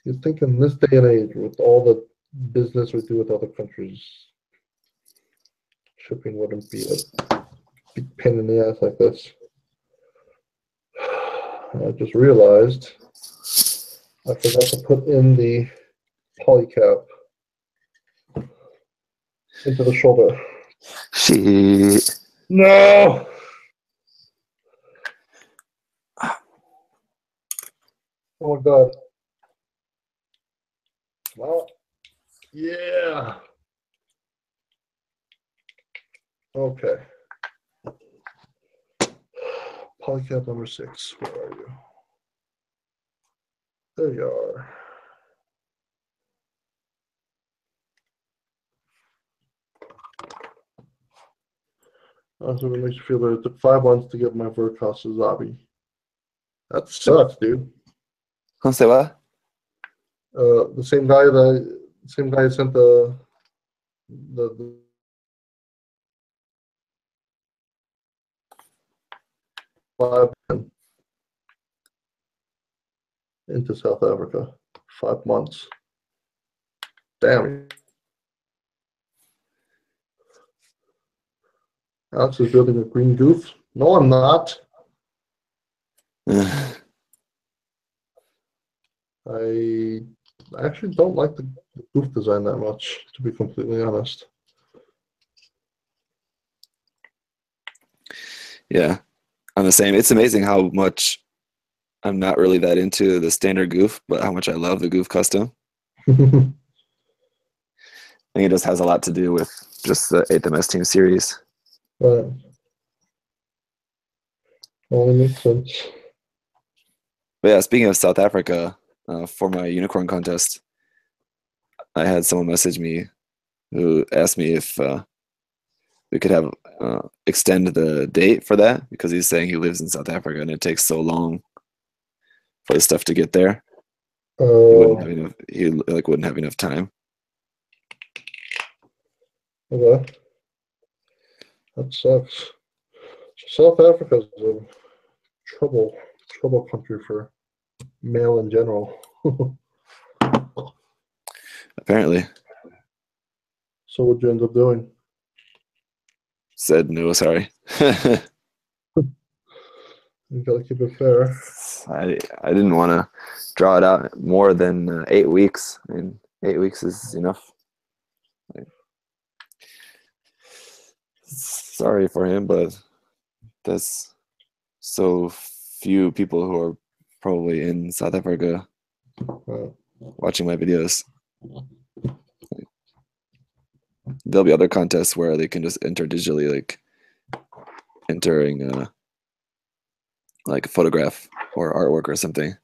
You'd think in this day and age, with all the business we do with other countries, shipping wouldn't be a big pain in the ass like this. I just realized I forgot to put in the polycap into the shoulder. Shit. No! Oh my god. Well, yeah. Okay. Polycap number 6. Where are you? There you are. Also, it makes you feel better. It took 5 months to get my Verkos Zabi. That sucks, dude. I'll say what? The same guy sent the into South Africa. 5 months. Damn. Alex is building a green goof. No, I'm not. I actually don't like the goof design that much, to be completely honest. Yeah, I'm the same. It's amazing how much I'm not really that into the standard goof, but how much I love the goof custom. I think it just has a lot to do with just the 8th MS Team series. Right. Only makes sense. But yeah, speaking of South Africa, for my unicorn contest, I had someone message me who asked me if we could have extend the date for that because he's saying he lives in South Africa and it takes so long for the stuff to get there. He wouldn't have enough. He wouldn't have enough time. Okay. That sucks. South Africa is a trouble country for mail in general. Apparently. So what'd you end up doing? Said no, sorry. You gotta keep it fair. I didn't want to draw it out more than 8 weeks. I mean, 8 weeks is enough. Sorry for him, but there's so few people who are probably in South Africa watching my videos. There'll be other contests where they can just enter digitally, like entering like a photograph or artwork or something.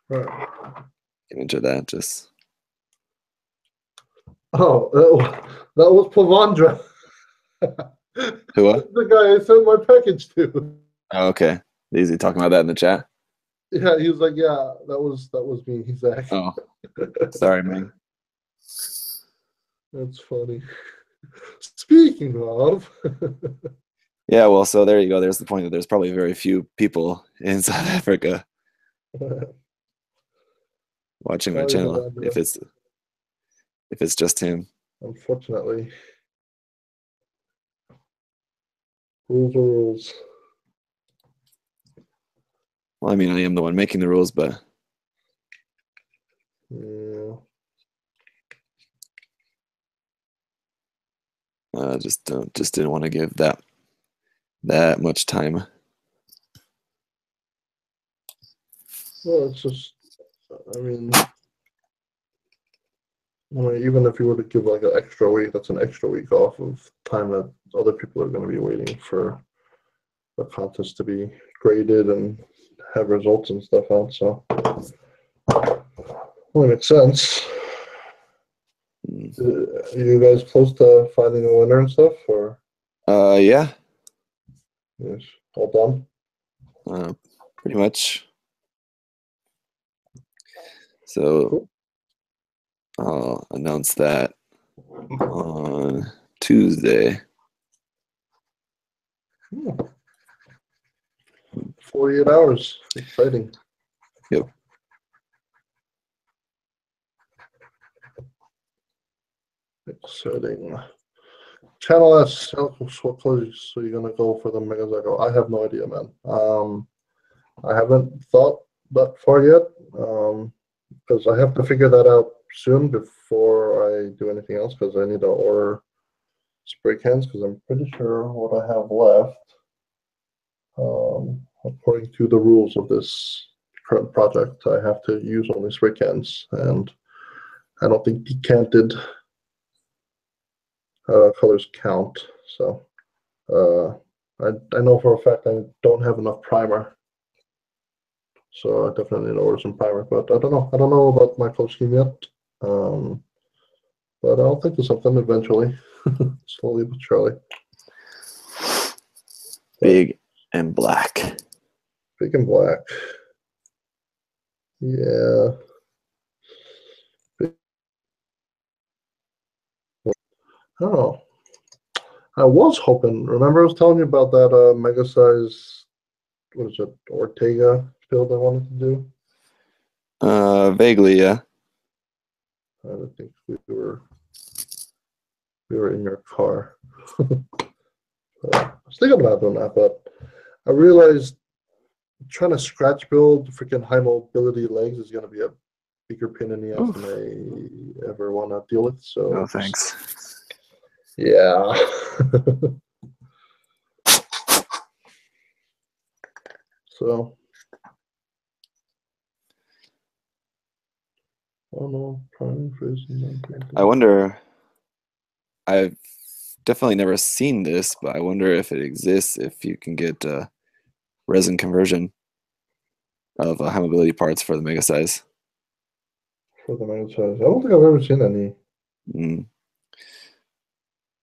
Right. You can enter that just. Oh, that was Pavandra. Who? What? The guy I sent my package to. Oh, okay. Easy talking about that in the chat. Yeah, he was like, "Yeah, that was me." He's like, "Oh, sorry, man." That's funny. Speaking of. Yeah, well, so there you go. There's the point that there's probably very few people in South Africa. watching my channel if it's just him. Unfortunately. Rules are rules. Well, I mean, I am the one making the rules, but Yeah. just didn't want to give that much time. Well, it's just, I mean, even if you were to give like an extra week, that's an extra week off of time that other people are going to be waiting for the contest to be graded and have results and stuff out. So, well, it makes sense. Are you guys close to finding a winner and stuff, or? Yeah. Yes, all done. Pretty much. So Cool. I'll announce that on Tuesday. 48 hours. Exciting. Yep. Exciting. Channel S, what clothes so you're gonna go for the Megasize? I have no idea, man. I haven't thought that far yet. Because I have to figure that out soon before I do anything else. Because I need to order spray cans. Because I'm pretty sure what I have left, according to the rules of this current project, I have to use only spray cans, and I don't think decanted colors count. So I know for a fact I don't have enough primer. So I definitely need to order some primer, but I don't know. I don't know about my color scheme yet. But I'll think of something eventually, slowly but surely. Big and black. Big and black. Yeah. Oh, I was hoping. Remember, I was telling you about that Megasize. What is it? Ortega build I wanted to do. Vaguely, yeah. I don't think we were in your car. I was thinking about doing that, but I realized trying to scratch build freaking high mobility legs is going to be a bigger pain in the ass than I ever want to deal with. So no thanks. Yeah. So I don't know. I wonder. I've definitely never seen this, but I wonder if it exists. If you can get resin conversion of high mobility parts for the Megasize. For the Megasize, I don't think I've ever seen any.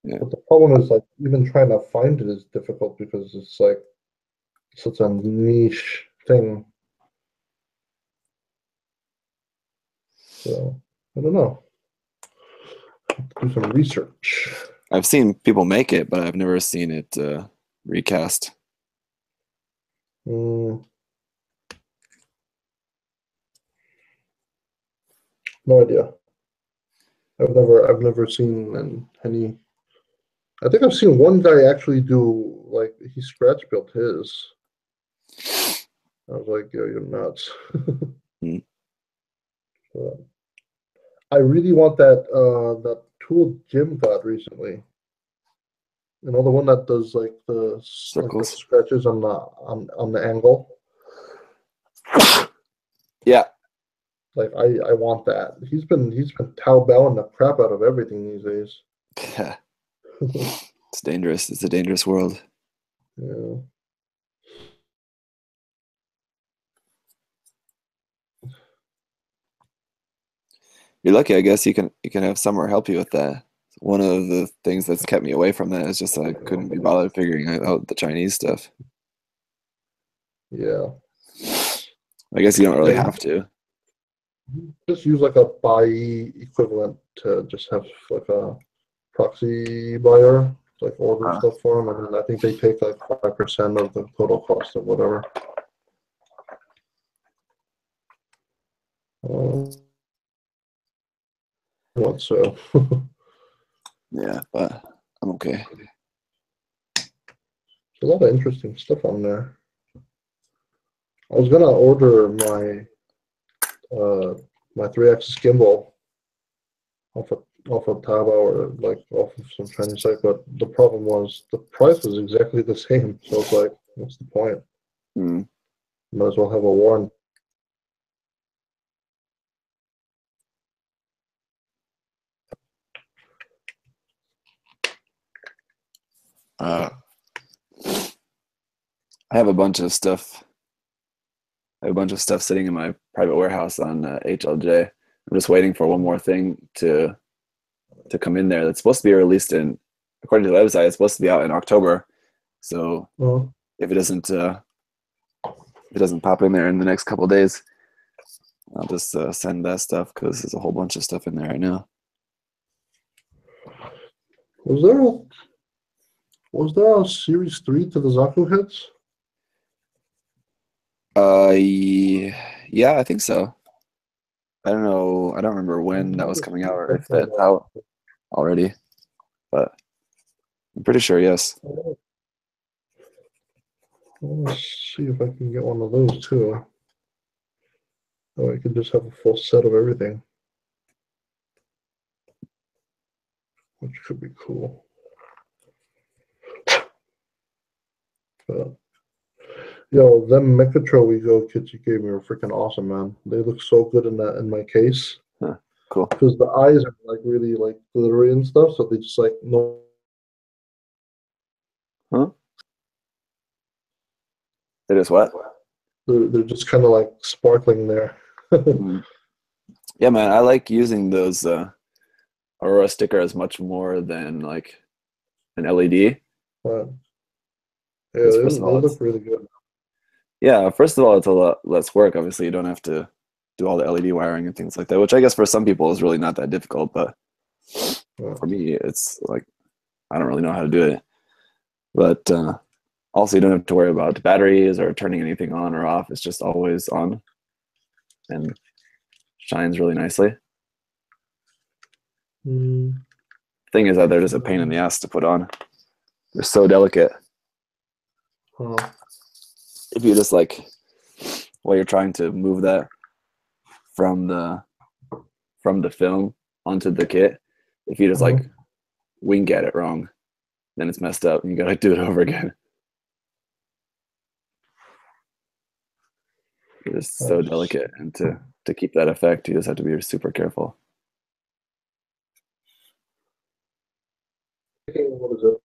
Yeah. But the problem is, like, even trying to find it is difficult because it's like such a niche thing. So I don't know. Do some research. I've seen people make it, but I've never seen it recast. No idea. I've never seen any. I think I've seen one guy actually do, like, he scratch built his. I was like, yo, you're nuts. I really want that tool Jim got recently. You know, the one that does like the scratches on the angle. Yeah. Like I want that. He's been Taobaoing the crap out of everything these days. Yeah. It's dangerous. It's a dangerous world. Yeah. You're lucky, I guess. You can have somewhere help you with that. One of the things that's kept me away from that is just I couldn't be bothered figuring out the Chinese stuff. Yeah. I guess you don't really have to. Just use like a buy equivalent to just have like a proxy buyer, like order stuff for them, and then I think they take like 5% of the total cost of whatever. What so? Yeah, but I'm okay. There's a lot of interesting stuff on there. I was gonna order my 3-axis gimbal off of Taobao or like off of some Chinese site, but the problem was the price was exactly the same. So it's like, what's the point? Mm. Might as well have a warranty. I have a bunch of stuff. I have a bunch of stuff sitting in my private warehouse on HLJ. I'm just waiting for one more thing to come in there. That's supposed to be released in, according to the website, it's supposed to be out in October. So if it doesn't pop in there in the next couple of days, I'll just send that stuff because there's a whole bunch of stuff in there right now. Was there a Series 3 to the Zaku hits? Yeah, I think so. I don't know. I don't remember when that was coming out or if that's out already, but I'm pretty sure, yes. Let's see if I can get one of those too. Oh, I could just have a full set of everything, which could be cool. Yo, them Mechatro Ego kits you gave me were freaking awesome, man. They look so good in my case. Huh, cool. Because the eyes are like really like glittery and stuff, so they just like no. Huh? It is what? They're just kind of like sparkling there. Yeah, man, I like using those Aurora stickers much more than like an LED. But yeah, they look really good. Yeah, first of all, it's a lot less work. Obviously, you don't have to do all the LED wiring and things like that, which I guess for some people is really not that difficult. But for me, it's like I don't really know how to do it. But also, you don't have to worry about batteries or turning anything on or off. It's just always on and shines really nicely. Thing is that they're just a pain in the ass to put on. They're so delicate. If you just like, while you're trying to move that from the film onto the kit, if you just like wink at it wrong, then it's messed up and you gotta do it over again. It's just so delicate, and to keep that effect, you just have to be super careful. What is it?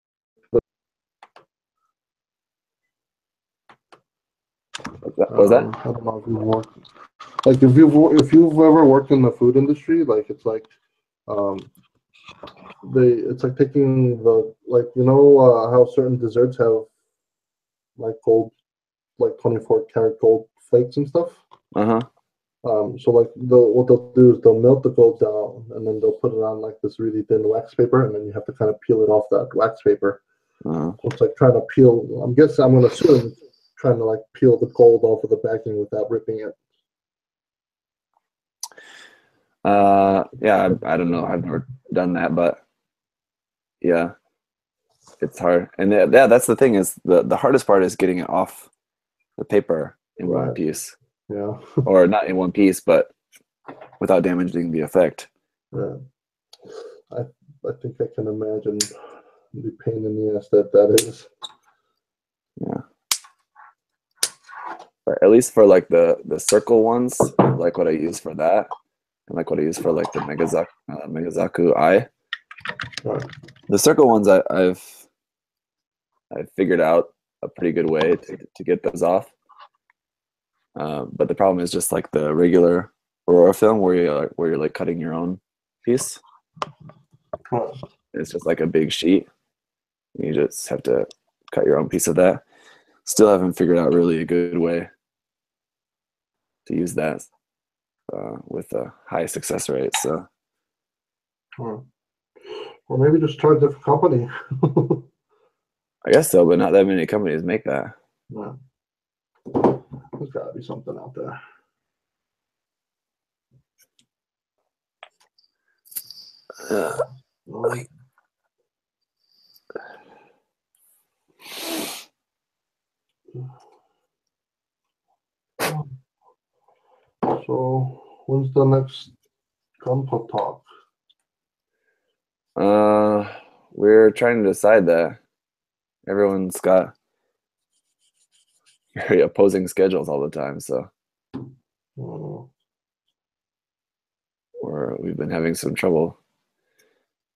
What was that? I don't know if you've worked. Like if you've ever worked in the food industry, like it's like, it's like taking the like how certain desserts have like gold, like 24-karat gold flakes and stuff. So like what they'll do is they'll melt the gold down and then they'll put it on like this really thin wax paper, and then you have to kind of peel it off that wax paper. So it's like trying to peel. I'm gonna assume trying to like peel the gold off of the backing without ripping it. Yeah, I don't know. I've never done that, but yeah, it's hard. And yeah, that's the thing is the hardest part is getting it off the paper in one piece. Yeah. Or not in one piece, but without damaging the effect. Yeah. I think I can imagine the pain in the ass that is. Yeah. But at least for like the circle ones, like what I use for that, and like what I use for like the Megazaku eye. The circle ones I've figured out a pretty good way to get those off. But the problem is just like the regular Aurora film where you're like cutting your own piece. It's just like a big sheet. You just have to cut your own piece of that. Still haven't figured out really a good way to use that with a high success rate. So, or maybe just try a different company. I guess so, but not that many companies make that. Yeah. There's got to be something out there. So when's the next Gunpla talk? We're trying to decide that. Everyone's got very opposing schedules all the time, so we've been having some trouble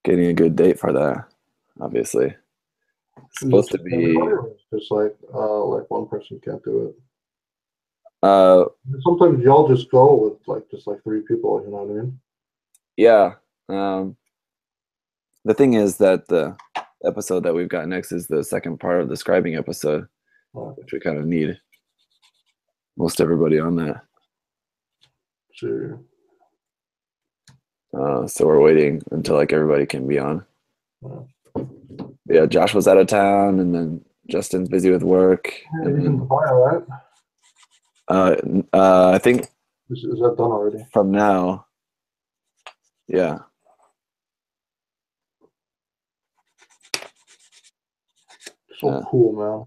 getting a good date for that. Obviously, it's supposed to be just like one person can't do it. Uh, Sometimes y'all just go with just 3 people. You know what I mean? Yeah. The thing is that the episode that we've got next is the second part of the scribing episode, which we kind of need most everybody on that. Sure. So we're waiting until like everybody can be on. Yeah, Josh was out of town, and then Justin's busy with work. Yeah, you can fire, right? I think is that done already? From now, yeah. So cool, man.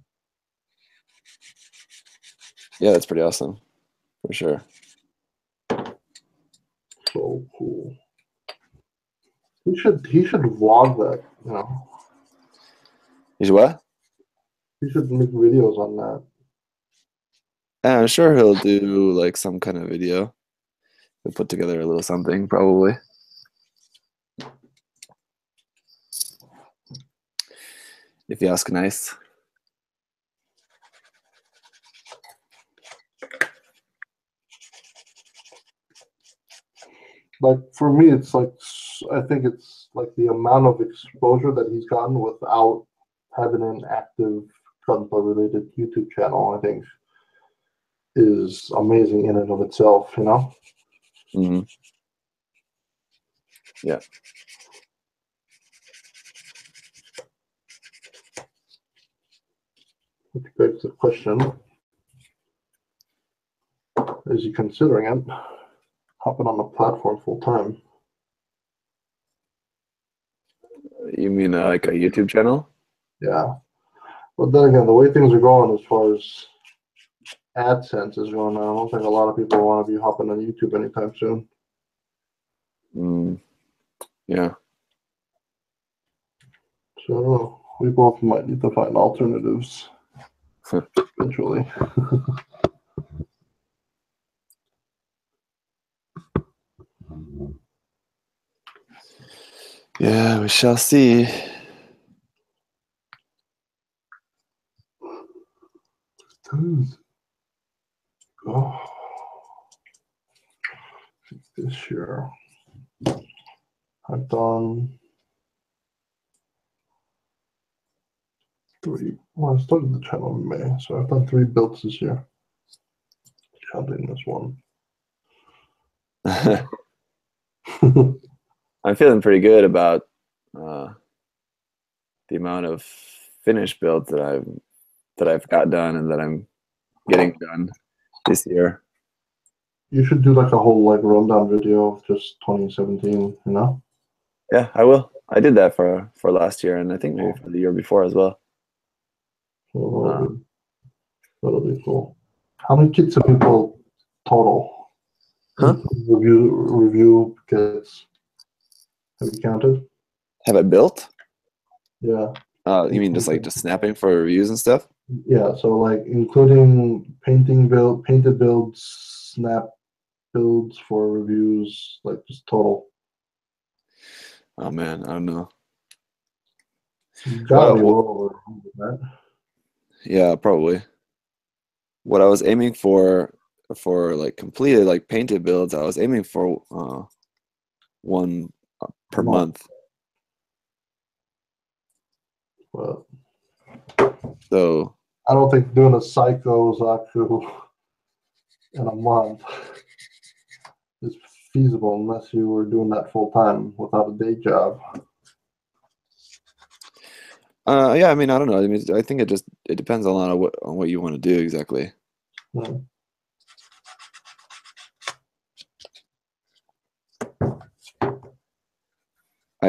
Yeah, that's pretty awesome, for sure. So cool. He should vlog that, you know. He should what? He should make videos on that. I'm sure he'll do like some kind of video. He'll put together a little something, probably. If you ask nice. Like for me, it's like I think it's like the amount of exposure that he's gotten without having an active Gunpla-related YouTube channel. I think is amazing in and of itself. You know. Mm-hmm. Yeah. Which begs the question: is he considering it? Hopping on the platform full time? You mean like a YouTube channel? Yeah. But then again, the way things are going as far as AdSense is going on, I don't think a lot of people want to be hopping on YouTube anytime soon. Yeah. So I don't know. We both might need to find alternatives eventually. Yeah, we shall see. Oh, this year I've done 3. Well, I started the channel in May, so I've done 3 builds this year. Counting this one. I'm feeling pretty good about the amount of finished builds that I've got done and that I'm getting done this year. You should do like a whole rundown video of just 2017, you know? Yeah, I will. I did that for last year, and I think maybe for the year before as well. That'll be cool. How many kits have you built total? Huh? Review kits. Have you counted? Have I built? Yeah. You mean just snapping for reviews and stuff? Yeah, so like including painted builds, snap builds for reviews, like just total. Oh man, I don't know. Gotta be well over that. Yeah, probably. What I was aiming for like completed like painted builds, I was aiming for 1 per month. But so I don't think doing a Psycho Zaku in a month is feasible unless you were doing that full time without a day job. Yeah, I mean, I don't know. I mean, I think it depends a lot on what you want to do exactly.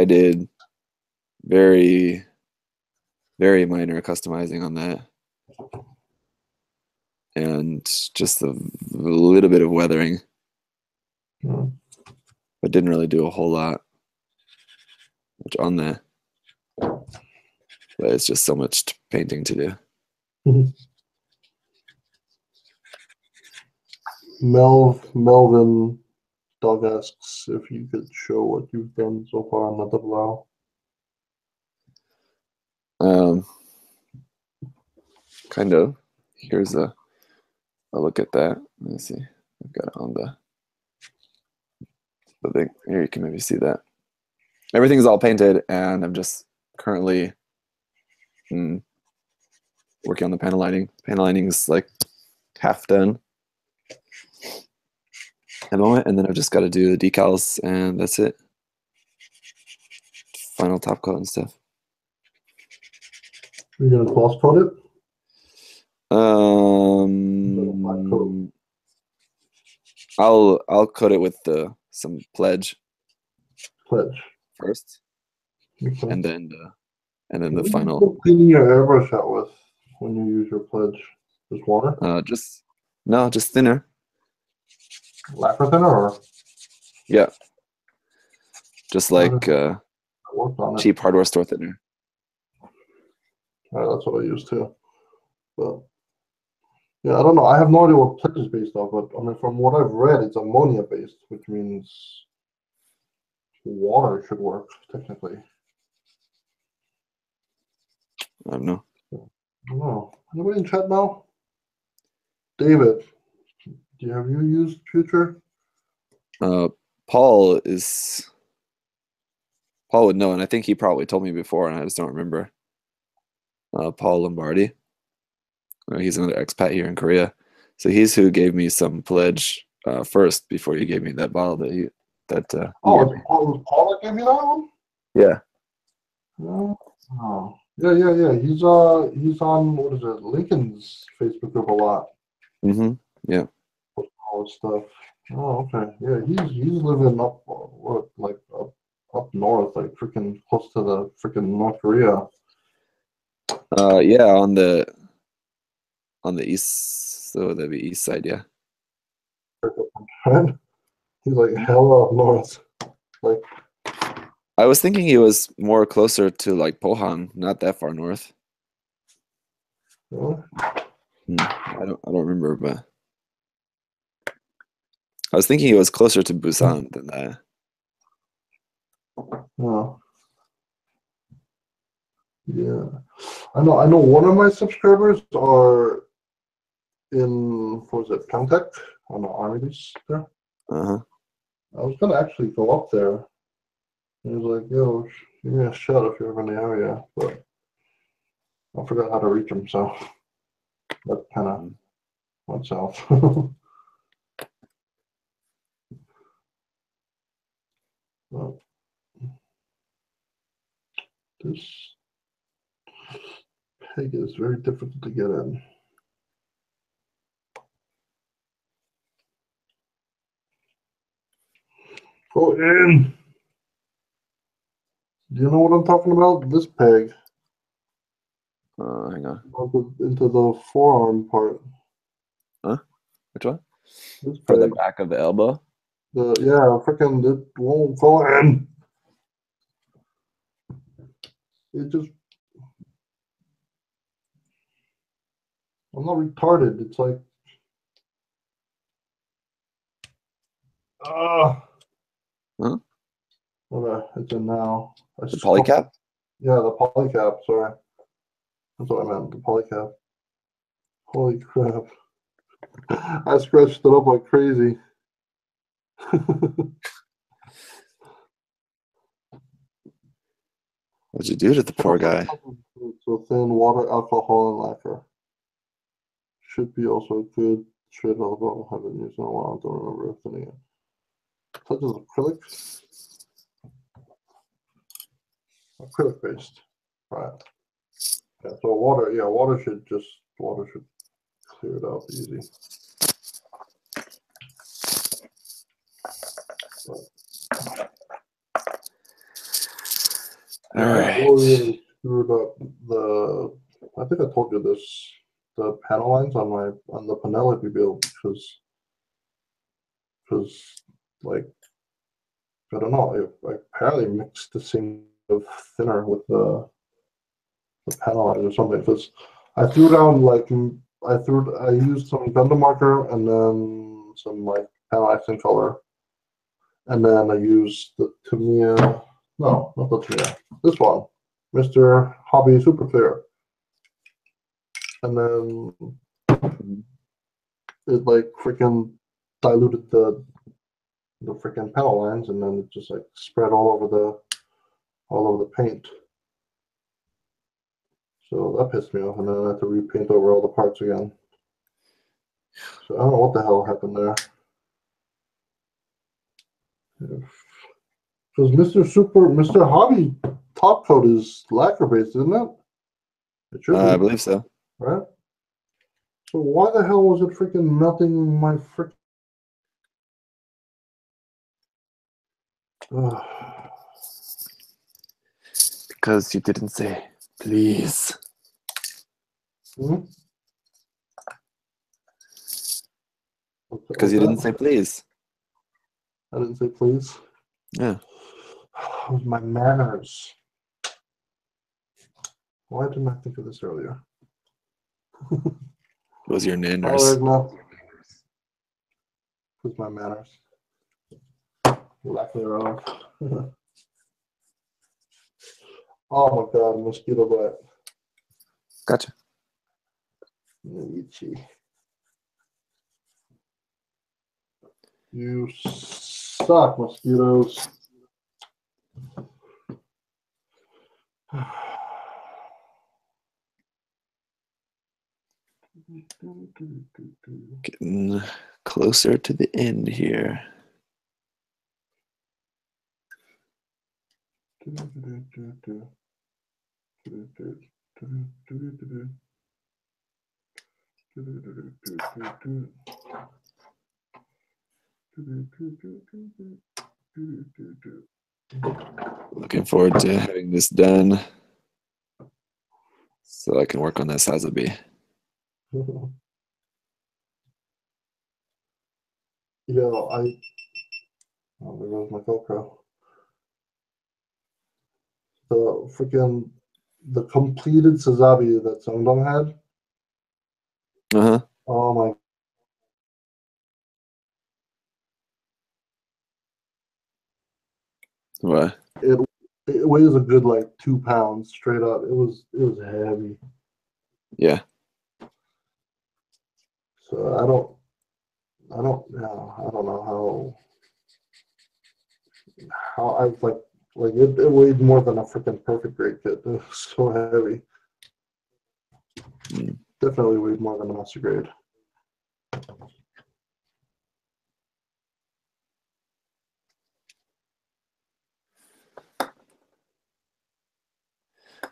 I did very, very minor customizing on that. And just a little bit of weathering. But didn't really do a whole lot much on that. But it's just so much painting to do. Melvin Dog asks if you could show what you've done so far on the double L. Kind of. Here's a look at that. Let me see. I've got it on the thing. Here you can maybe see that. Everything's all painted, and I'm just currently working on the panel lining. Panel lining is like half done at the moment, and then I've just got to do the decals, and that's it. Final top coat and stuff. Are you gonna gloss coat it? I'll coat it with some pledge first, okay. and then the final. What cleaning your airbrush out with when you use your pledge? Just water? Just thinner. Lacquer thinner, or? Yeah, just like cheap hardware store thinner. That's what I use too. But yeah, I don't know. I have no idea what pledge is based off, but I mean, from what I've read, it's ammonia based, which means water should work technically. I don't know. Anybody in chat now? David, have you used Future? Paul would know, and I think he probably told me before, and I just don't remember. Paul Lombardi. He's another expat here in Korea, so he's who gave me some pledge first before he gave me that bottle that he gave me. Paul that gave you that one? Yeah. Oh. Yeah. He's on, what is it, Lincoln's Facebook group a lot. Yeah. All this stuff. Oh, okay. Yeah, he's living up up north, like freaking close to the freaking North Korea. Yeah, on the east, so that'd be east side, yeah. He's like hella up north. Like, I was thinking he was more closer to like Pohang, not that far north. Really? I don't remember, but I was thinking he was closer to Busan than that. Yeah. I know one of my subscribers are in, what was it, Pyeongtaek on the army base there. I was gonna actually go up there. He was like, yo, give me a shout if you're ever in the area, but I forgot how to reach him, so that kind of went south. Well, this peg is very difficult to get in. Go in. Do you know what I'm talking about? This peg. Hang on. Into the forearm part. Huh? Which one? This For peg. the back of the elbow? Freaking it won't go in. It just. I'm not retarded. It's like. Huh? Okay, it's in now. The polycap? Yeah, the polycap, sorry. That's what I meant, the polycap. Holy crap. I scratched it up like crazy. What'd you do to the poor guy? So thin water, alcohol, and lacquer. Should be also good. Straight out of the bottle. Haven't used in a while. Don't remember everything again. Such as acrylic. Acrylic based. Right. Yeah, so water should clear it out easy. All right. really screwed up the. I think I told you this. The panel lines on the Penelope build because like I don't know. I apparently mixed the same of thinner with the panel lines or something. Because I threw down like I used some Gundam marker and then some like panel accent color, and then I used the Tamiya. No, not the Tamiya. This one, Mr. Hobby Super Clear, and then it like freaking diluted the freaking panel lines, and then it just like spread all over the paint. So that pissed me off, and then I had to repaint over all the parts again. So I don't know what the hell happened there. Because Mr. Hobby top coat is lacquer based, isn't it? It should be. I believe so. Right? So why the hell was it freaking melting my freaking... Because you didn't say please. Hmm? Because you didn't say please. I didn't say please. Yeah. It was my manners. Why didn't I think of this earlier? It was your nanners. Oh, no. It was my manners. Lack thereof. Oh my god, mosquito bite. Gotcha. Itchy. You suck, mosquitoes. Getting closer to the end here. Looking forward to having this done so I can work on that Sazabi. Yeah, oh, there goes my GoPro. The completed Sazabi that Sungdong had. Uh-huh. Oh my. What? It weighs a good like 2 pounds straight up. It was heavy. Yeah. So I don't know how I like it weighed more than a freaking perfect grade kit. It was so heavy. Definitely weighed more than a master grade.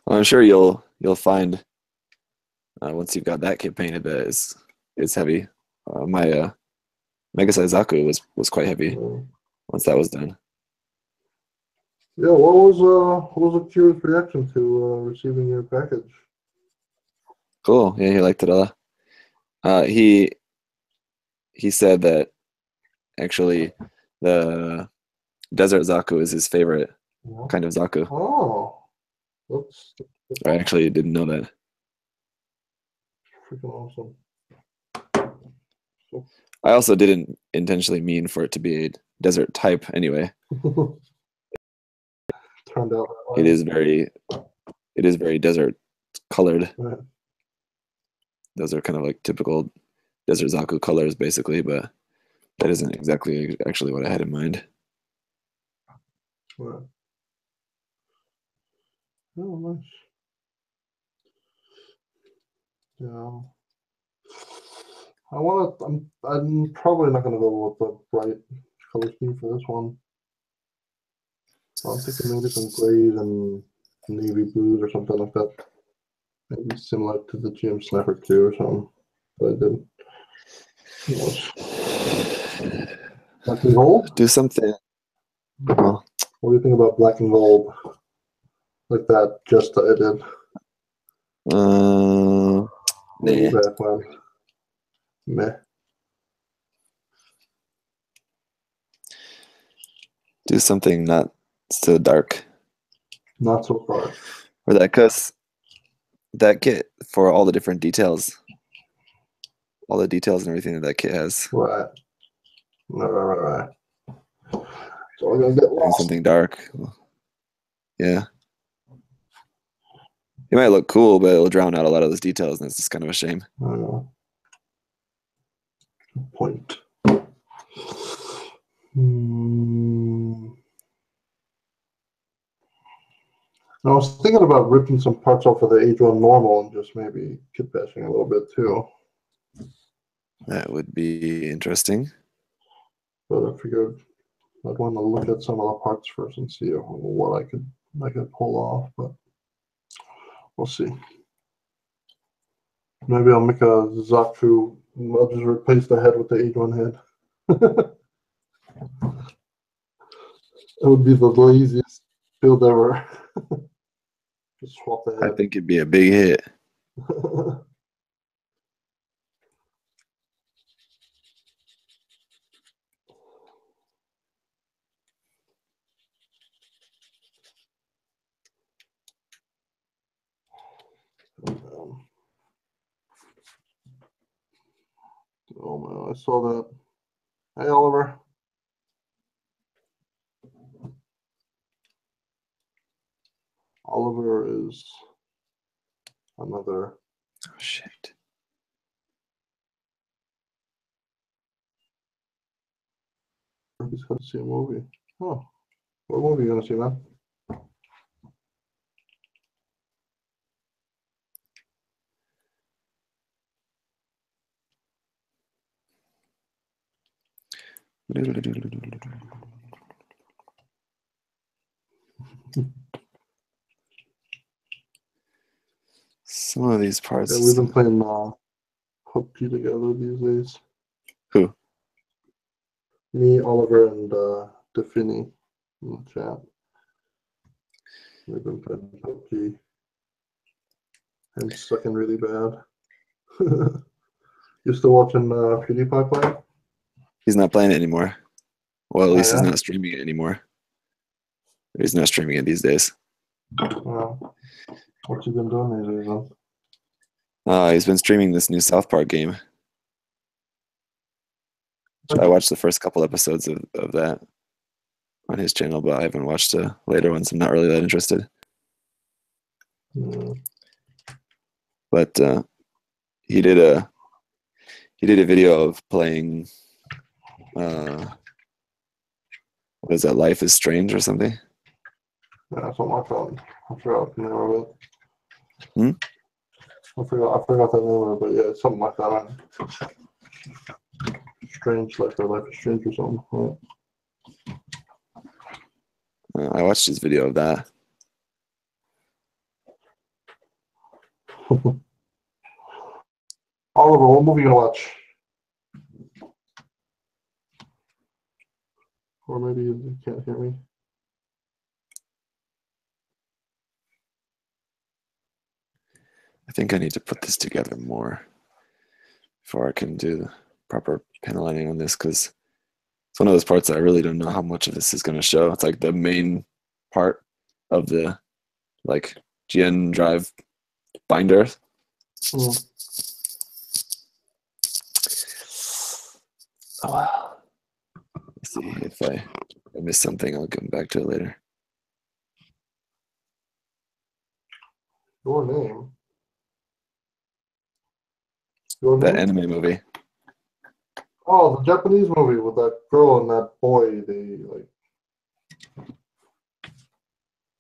Well, I'm sure you'll find once you've got that kit painted that it's heavy. My Megasize Zaku was quite heavy once that was done. Yeah, what was a curious reaction to receiving your package? Cool. Yeah, he liked it a lot. He said that actually the Desert Zaku is his favorite kind of Zaku. Oh, that's I actually didn't know that. Freaking awesome. I also didn't intentionally mean for it to be a desert type anyway. Turned out that way. It is very desert colored. Right. Those are kind of like typical Desert Zaku colors basically, but that isn't exactly actually what I had in mind. Right. Oh, nice. Yeah. I'm probably not gonna go with the bright color scheme for this one. I'm thinking maybe some grays and navy blues or something like that. Maybe similar to the GM Sniper 2 or something. But I did. Black and gold? Do something. Well, What do you think about black and gold? like that just to edit. Way Nah. back when. Meh. Do something not so dark. Not so far. Or that, cause that kit for all the different details, all the details and everything that kit has. Right. Right. So I'm gonna get Doing lost. something dark. Yeah. It might look cool, but it'll drown out a lot of those details, and it's just kind of a shame. I don't know. Point. I was thinking about ripping some parts off of the H1 normal and just maybe kit bashing a little bit too. That would be interesting. But I figured I'd want to look at some of the parts first and see what I could pull off. But we'll see. Maybe I'll make a Zaku. I'll just replace the head with the H1 head. It would be the laziest build ever. Just swap the I head. think it'd be a big hit. Oh man, I saw that. Hey Oliver. Oliver is another. Oh shit. He's going to see a movie. Oh, what movie are you going to see, man? Some of these parts. Yeah, we've been playing PUBG together these days. Who? Me, Oliver, and Defini in the chat. We've been playing PUBG. I'm sucking really bad. You still watching PewDiePie play? He's not playing it anymore. Well, at least yeah? he's not streaming it anymore. He's not streaming it these days. What's he been doing these days, though? He's been streaming this new South Park game. I watched the first couple episodes of that on his channel, but I haven't watched the later ones. I'm not really that interested. But he did a video of playing what is that, Life is Strange or something? Yeah, that's what I thought. I forgot the name of it. Hmm? I forgot the name of it, but yeah, it's something like that. Strange Life is Strange or something. Yeah. I watched his video of that. Oliver, what movie you gonna watch? Or maybe you can't hear me. I think I need to put this together more before I can do the proper panel lining on this, because it's one of those parts that I really don't know how much of this is going to show. It's like the main part of the like GN drive binder. Oh wow. Let's see if I missed something. I'll come back to it later. Your name? That anime movie. Oh, the Japanese movie with that girl and that boy. They like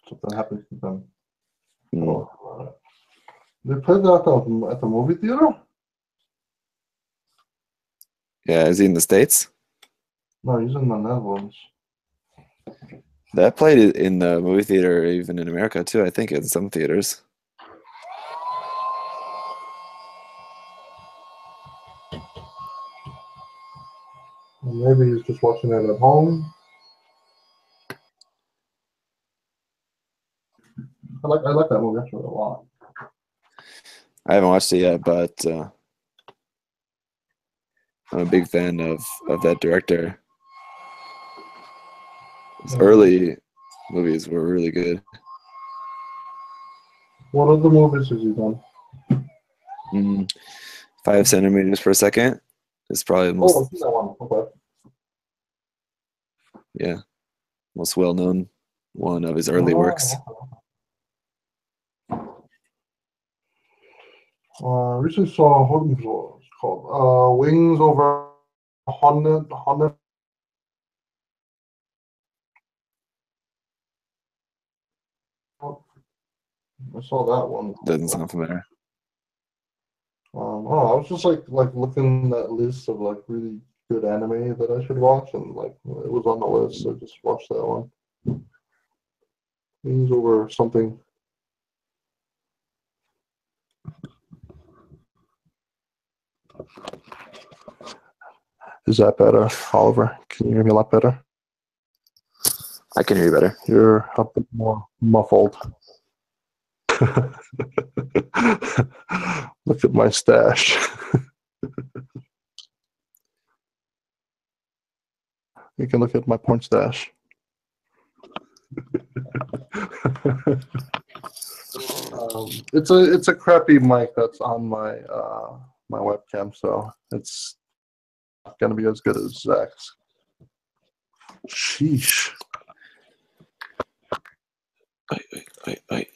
something happens to them. Oh, they played that at the movie theater? Yeah, is he in the States? No, he's in the Netherlands. That played in the movie theater, even in America too, I think, in some theaters. Maybe he's just watching it at home. I like that movie actually a lot. I haven't watched it yet, but I'm a big fan of that director. His early movies were really good. What other movies has he done? 5 centimeters per second is probably the most. Oh, I've seen that one. Okay. Yeah, most well-known one of his early works. Recently saw what was it called? Wings Over Honda. I saw that one. Doesn't sound familiar. I was just like looking at lists of like really good anime that I should watch, and like it was on the list, so I just watched that one. Wings Over something. Is that better, Oliver? Can you hear me a lot better? I can hear you better. You're a bit more muffled. Look at my stash. You can look at my porn stash. It's a crappy mic that's on my my webcam, so it's not gonna be as good as Zach's. Sheesh. Wait.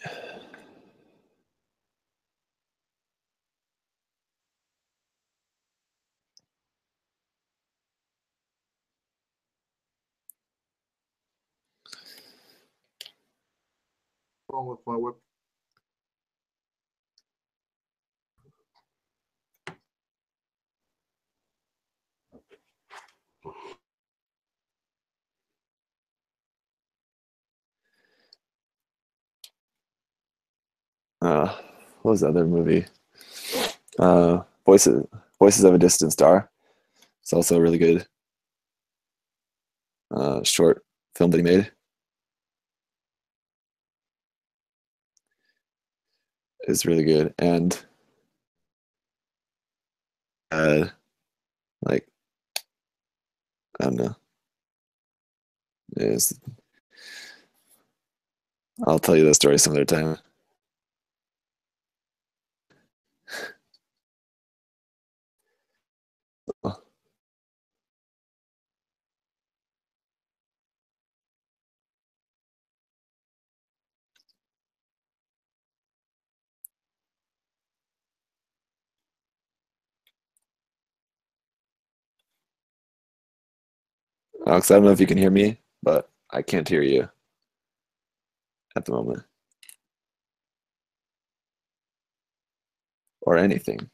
What's wrong with my web? What was the other movie? Voices of a Distant Star. It's also a really good short film that he made. It's really good, and like I don't know. It's, I'll tell you the story some other time. Alex, I don't know if you can hear me, but I can't hear you at the moment. Or anything.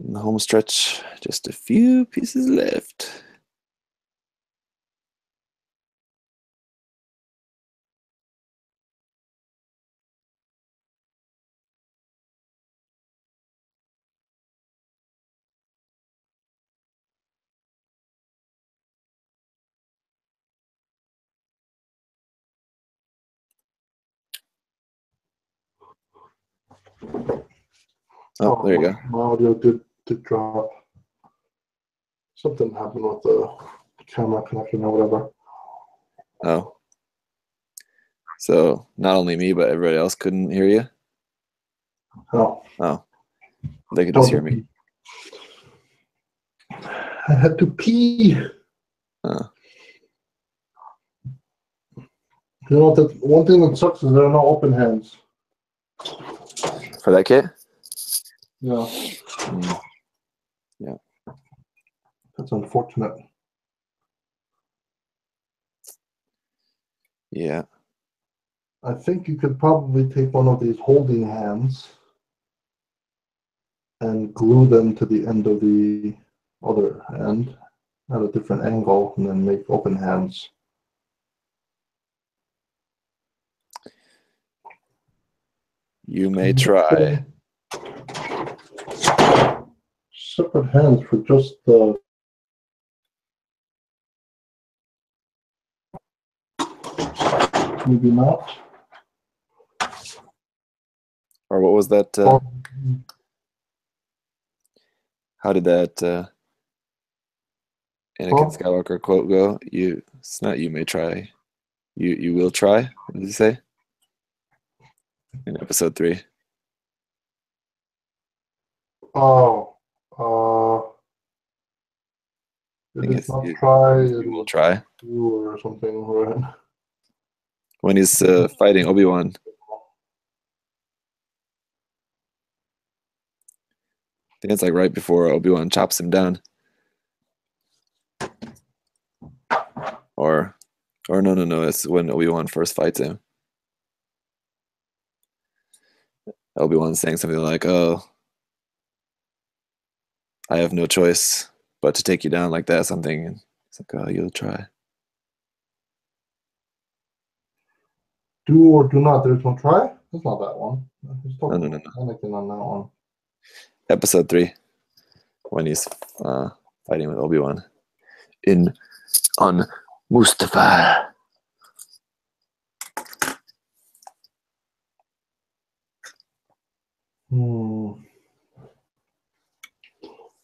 In the home stretch, just a few pieces left. Oh, there you go. My audio did drop. Something happened with the camera connection or whatever. Oh. So not only me, but everybody else couldn't hear you? Oh. They could just hear me. I had to pee. You know, the one thing that sucks is there are no open hands. For that kit? Yeah. Yeah. That's unfortunate. Yeah. I think you could probably take one of these holding hands and glue them to the end of the other hand at a different angle and then make open hands. You may try. Separate hands for just the. Maybe not. Or what was that? How did that Anakin Skywalker quote go? It's not you may try. You will try. What did he say? In episode 3. Oh. It is not try. You will try. Or something, right? When he's fighting Obi-Wan. I think it's like right before Obi-Wan chops him down. Or no, it's when Obi-Wan first fights him. Obi-Wan's saying something like, "Oh, I have no choice but to take you down like that," something. And it's like, "Oh, you'll try." Do or do not. There's no try. That's not that one. No. Anakin on that one. Episode 3, when he's fighting with Obi-Wan on Mustafar.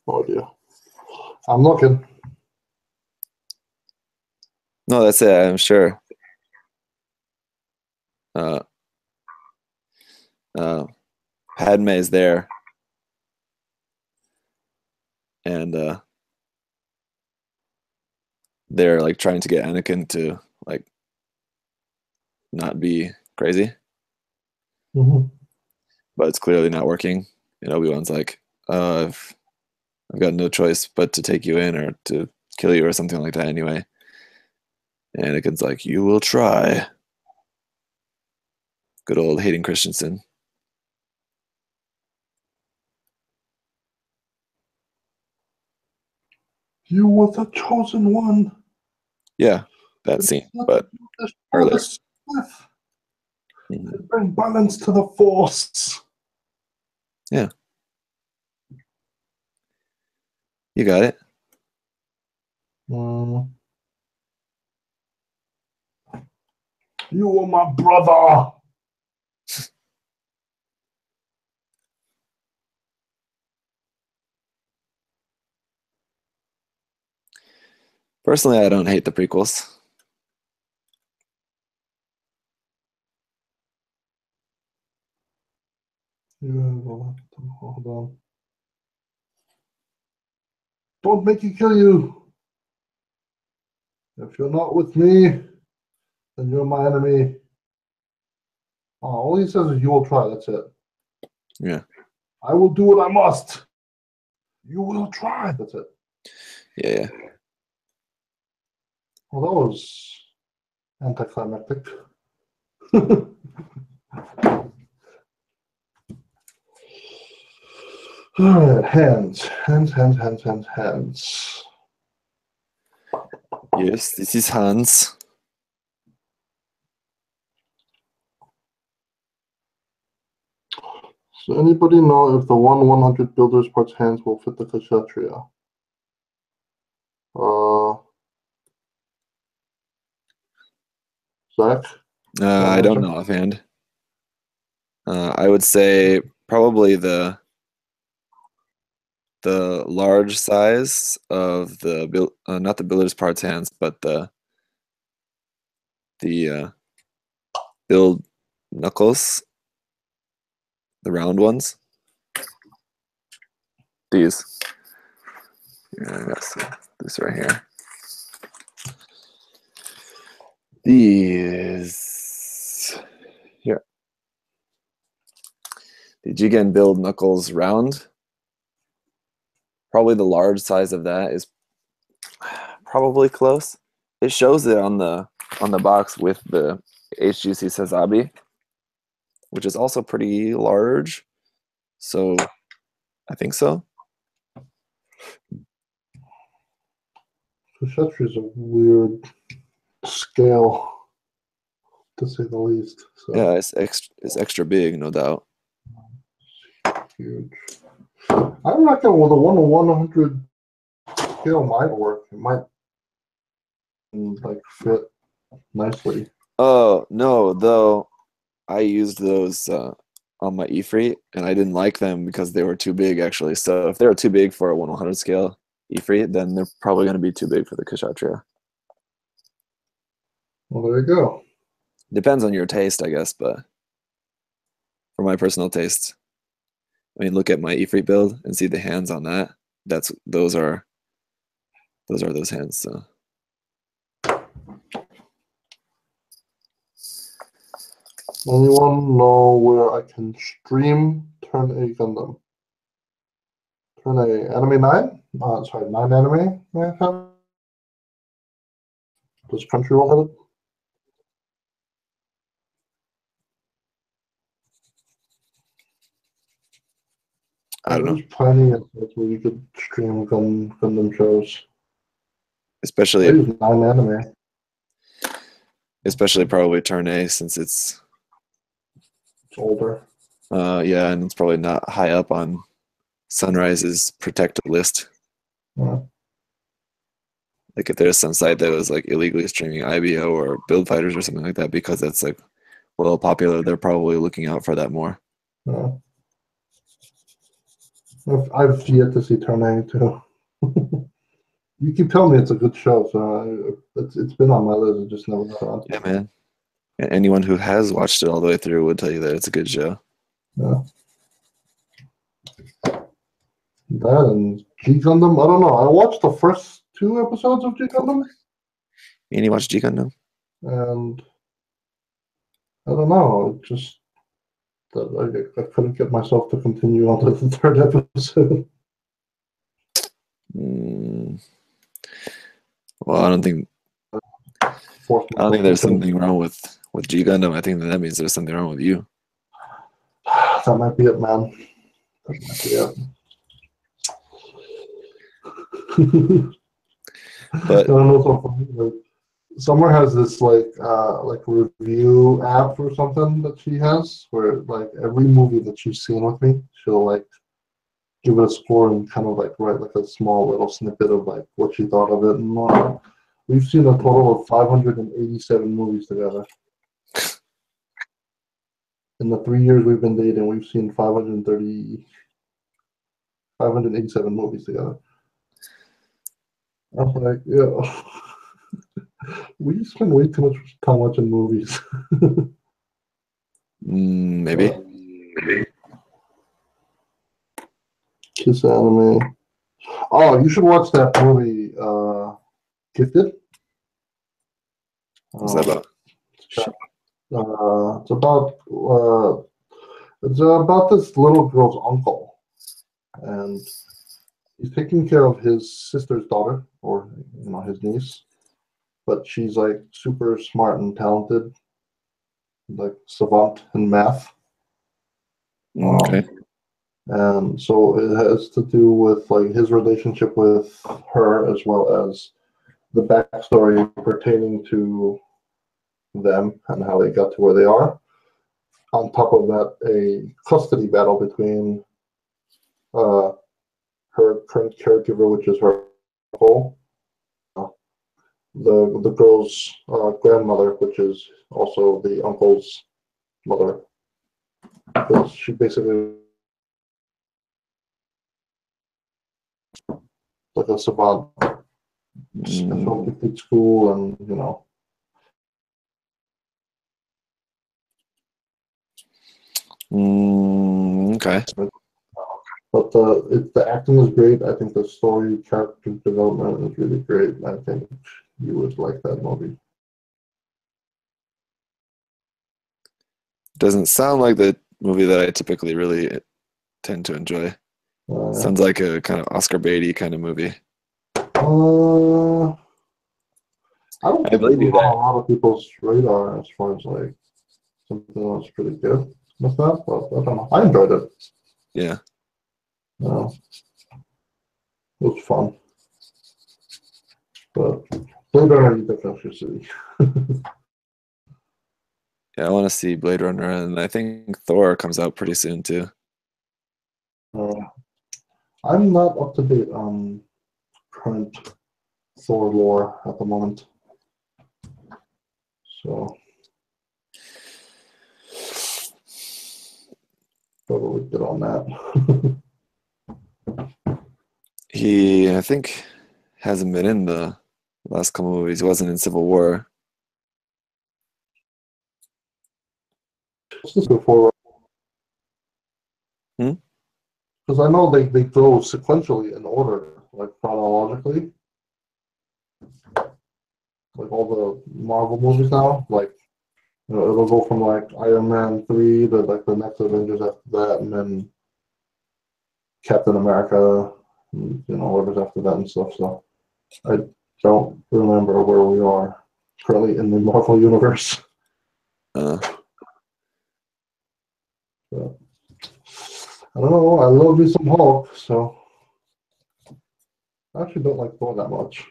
Oh dear. I'm looking. No, that's it. I'm sure. Padme is there, and they're like trying to get Anakin to like not be crazy, but it's clearly not working. And Obi-Wan's like, I've got no choice but to take you in or to kill you or something like that anyway. And Anakin's like, you will try. Good old Hayden Christensen. You were the chosen one. Yeah, that scene, but earlier. Bring balance to the Force. Yeah. You got it. You are my brother. Personally, I don't hate the prequels. Hold on. Don't make you kill you. If you're not with me, then you're my enemy. Oh, all he says is you will try. That's it. Yeah. I will do what I must. You will try. That's it. Yeah. Well, that was anticlimactic. All right, hands. Yes, this is Hans. Does anybody know if the 1/100 builder's parts hands will fit the Kshatriya? Zach? I don't know offhand. I would say probably the large size of the not the builder's parts hands, but the build knuckles, the round ones. These. Yeah, I got this right here. These here. The Jigen build knuckles round. Probably the large size of that is probably close. It shows it on the box with the HGC Sazabi, which is also pretty large. So I think so. Kshatriya is a weird scale, to say the least. So. Yeah, it's extra big, no doubt. Huge. I reckon with a 1/100 scale might work. It might like fit nicely. Oh no, though I used those on my Ifrit, and I didn't like them because they were too big, actually. So if they were too big for a 1/100 scale Ifrit, then they're probably going to be too big for the Kshatriya. Well, there you go. Depends on your taste, I guess, but for my personal taste, I mean, look at my Ifrit build and see the hands on that. Those are those hands. So. Anyone know where I can stream Turn A Gundam? Turn A Anime 9? Sorry, 9 Anime? Does Crunchyroll have it? I don't know. There's plenty of sites where you could stream Gundam shows. Especially I use 9 Anime. Especially probably Turn A, since it's older. Yeah, and it's probably not high up on Sunrise's protected list. Yeah. Like if there's some site that was like illegally streaming IBO or Build Fighters or something like that, because that's like well popular, they're probably looking out for that more. Yeah. I've yet to see Turn A too. You keep telling me it's a good show, so it's been on my list. I just never got around to it. Yeah, man. And anyone who has watched it all the way through would tell you that it's a good show. Yeah. That and G Gundam. I don't know. I watched the first 2 episodes of G Gundam. And you watch G Gundam? And I don't know. It just I couldn't get myself to continue on to the 3rd episode. Well, I don't think there's something wrong with G Gundam. I think that means there's something wrong with you. That might be it, man. That might be it. But I don't know, so funny. Like, Summer has this like review app or something that she has, where like every movie that she's seen with me, she'll like give it a score and kind of like write like a small little snippet of like what she thought of it and all. We've seen a total of 587 movies together. In the 3 years we've been dating, we've seen 587 movies together. I was like, yeah, we spend way too much time watching movies. Maybe. Kiss anime. Oh, you should watch that movie, Gifted. What's that about? It's about this little girl's uncle, and he's taking care of his sister's daughter, or his niece, but she's like super smart and talented, like savant in math. Okay. And so it has to do with like his relationship with her, as well as the backstory pertaining to them and how they got to where they are. On top of that, a custody battle between her current caregiver, which is her uncle, the girl's grandmother, which is also the uncle's mother. Because she basically like a savant, gifted school, and Okay. But the acting is great. I think the story, character development is really great. I think you would like that movie. Doesn't sound like the movie that I typically really tend to enjoy. Sounds like a kind of Oscar baity kind of movie. I don't I think it's believe on you that. a lot of people's radar as far as like something that was pretty good with that, but I don't know. I enjoyed it. Yeah. It was fun. But Blade Runner, you definitely should see. Yeah, I want to see Blade Runner, and I think Thor comes out pretty soon too. I'm not up to date on current Thor lore at the moment. So probably good on that. He, I think, hasn't been in the last couple movies. He wasn't in Civil War. Let's just go forward. Hmm? Because I know they go sequentially in order, like chronologically. Like all the Marvel movies now, like it'll go from like Iron Man 3 to like the next Avengers after that, and then Captain America, and, whatever's after that and stuff. So I don't remember where we are currently in the Marvel universe. Uh, So, I don't know. I love me some Hulk, so I actually don't like Thor that much.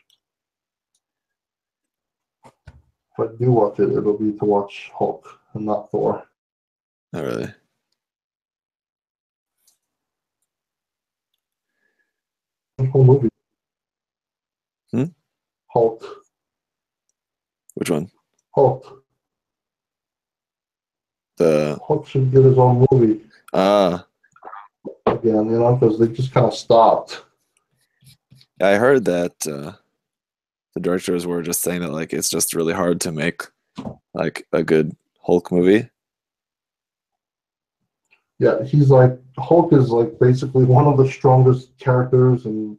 If I do watch it, it'll be to watch Hulk and not Thor. Not really. The whole movie. Hmm? Hulk. Which one? Hulk. The Hulk should get his own movie ah, again, because they just kind of stopped. I heard that the directors were just saying that like it's just really hard to make like a good Hulk movie. Yeah, he's like Hulk is like basically one of the strongest characters in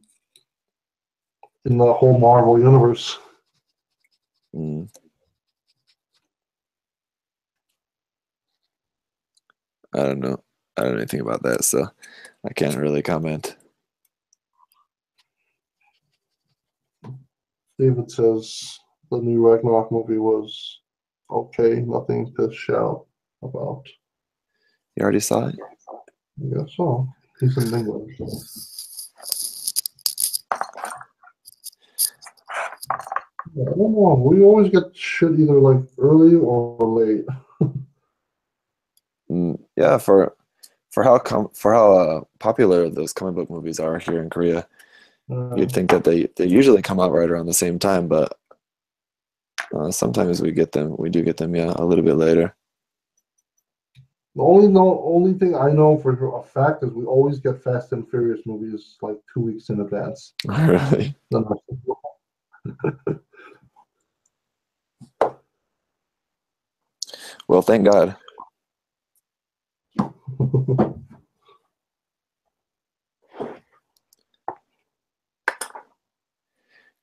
the whole Marvel universe. Mm. I don't know. I don't know anything about that, so I can't really comment. David says the new Ragnarok movie was okay, nothing to shout about. You already saw it? I guess so. He's in England. Yeah, I don't know. We always get shit either like early or late. Yeah, for how popular those comic book movies are here in Korea, you'd think that they usually come out right around the same time, but sometimes we do get them, yeah, a little bit later. The only thing I know for a fact is we always get Fast and Furious movies like 2 weeks in advance. Really? Well, thank God.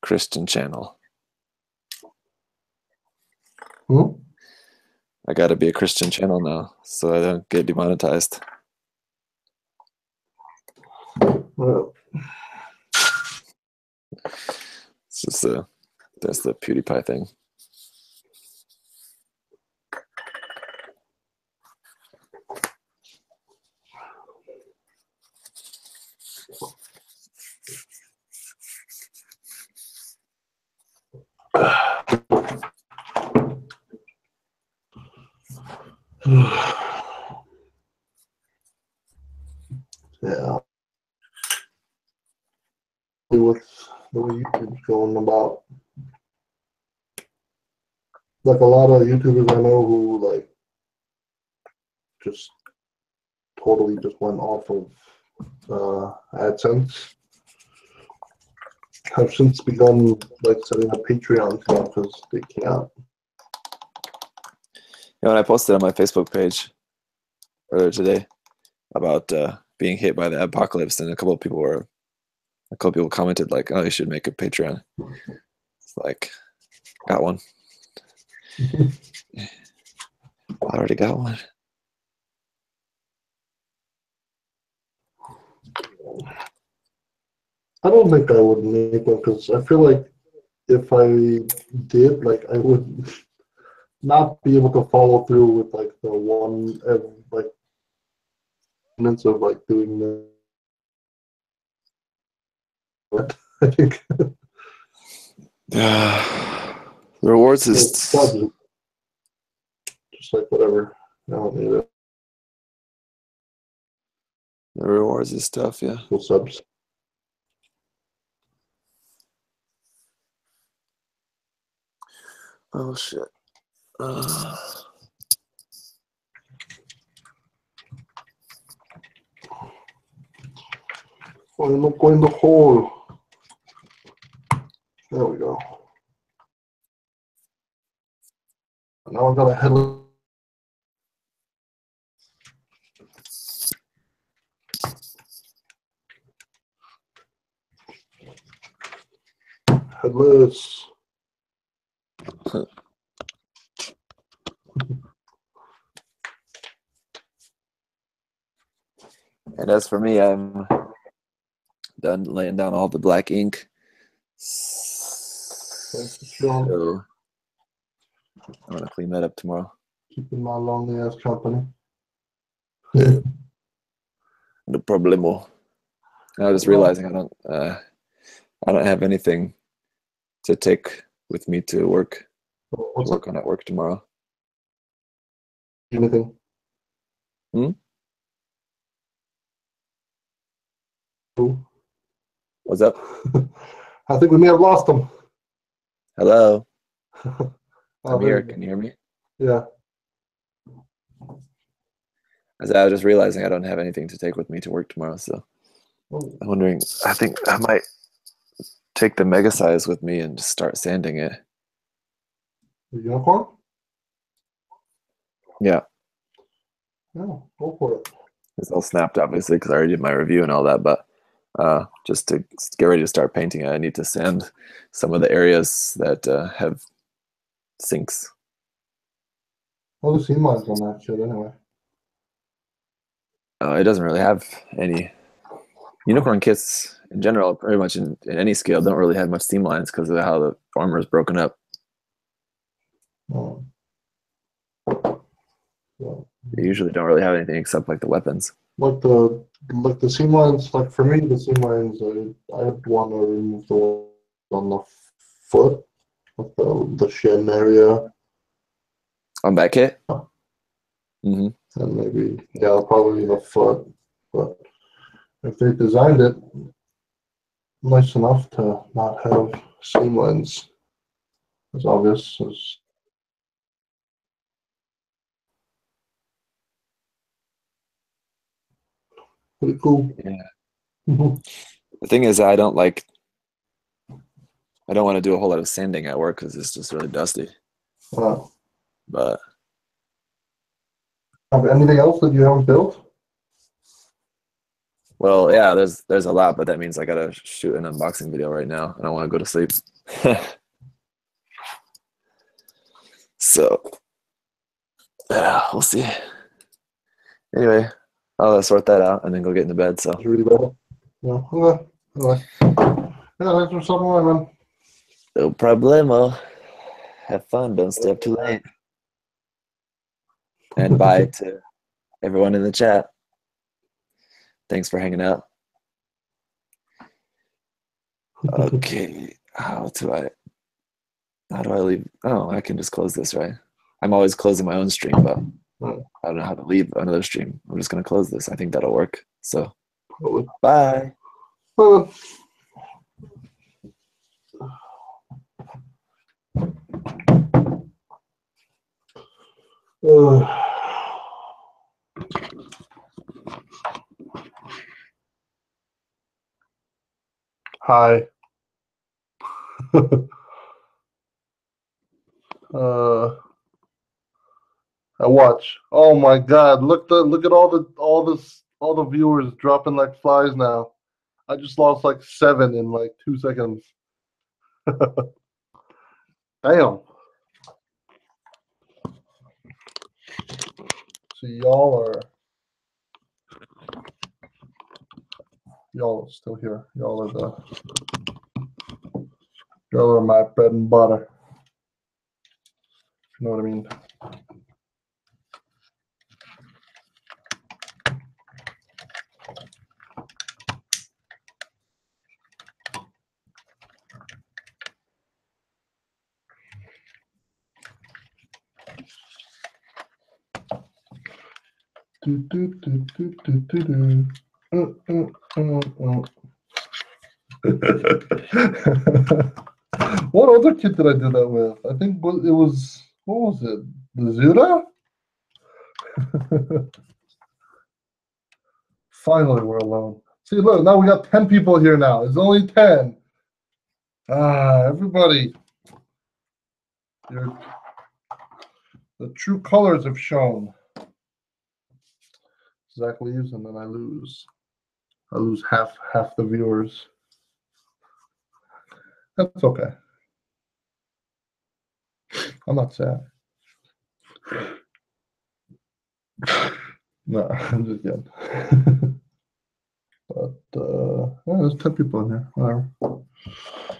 Christian channel. Hmm? I gotta be a Christian channel now, so I don't get demonetized. Well, It's just that's the PewDiePie thing. yeah. With the way YouTube's going about. Like a lot of YouTubers I know who like just totally just went off of AdSense have since begun like setting up Patreons now because they can't. You know, when I posted on my Facebook page earlier today about being hit by the apocalypse, and a couple of people commented like, "Oh, you should make a Patreon." It's like, got one. I already got one. I don't think I would make one because I feel like if I did, like, I would not be able to follow through with like the one like minutes of like doing the. I think The rewards is subs, just like whatever. I don't need it. the rewards is stuff, yeah. Full subs. Oh shit. Look in the hole. There we go. Now I've got a headless. Headless. And as for me, I'm done laying down all the black ink. So I'm gonna clean that up tomorrow. Keeping my lonely ass company. No problemo. I was just realizing I don't have anything to take with me to work. What's to work on at work tomorrow. Anything? What's up? I think we may have lost him. Hello. Oh, I'm here. Can you hear me? Yeah. I was just realizing I don't have anything to take with me to work tomorrow, so I'm wondering. I think I might take the Megasize with me and just start sanding it. The unicorn? Yeah. Yeah, go for it. It's all snapped, obviously, because I already did my review and all that. But just to get ready to start painting it, I need to sand some of the areas that have sinks. All the seam lines on that shit, anyway. It doesn't really have any. Unicorn kits in general, pretty much in any scale, don't really have much seam lines because of how the armor is broken up. Oh. Yeah. They usually don't really have anything except like the weapons. Like the seam lines, like for me, the seam lines, I'd want to remove the ones on the foot, like the shin area. On that kit? Mm-hmm. And maybe, yeah, probably the foot. But if they designed it nice enough to not have seam lines as obvious as. Pretty cool. Yeah. Mm-hmm. The thing is, I don't want to do a whole lot of sanding at work because it's just really dusty. But anything else that you haven't built? Well, yeah, there's a lot, but that means I gotta shoot an unboxing video right now, and I want to go to sleep. So, yeah, we'll see. Anyway, I'll sort that out and then go get into bed. So, it's really bad. Yeah. Okay. Anyway. Yeah, thanks for stopping by, man. no problemo. Have fun. Don't stay up too late. And bye to everyone in the chat. Thanks for hanging out. Okay, how do I leave? Oh, I can just close this, right? I'm always closing my own stream, but I don't know how to leave another stream. I'm just gonna close this. I think that'll work. So, bye. Bye. Hi. I watch. Oh my God! Look at all the viewers dropping like flies now. I just lost like 7 in like 2 seconds. Damn. So y'all are still here. Y'all are Y'all are my bread and butter. You know what I mean? What other kit did I do that with? I think it was, what was it? The Zuda? Finally, we're alone. See, look, now we got 10 people here now. It's only 10. Everybody. The true colors have shown. Zach leaves, and then I lose. I lose half the viewers. That's okay. I'm not sad. No, I'm just kidding. But yeah, there's 10 people in here. Whatever.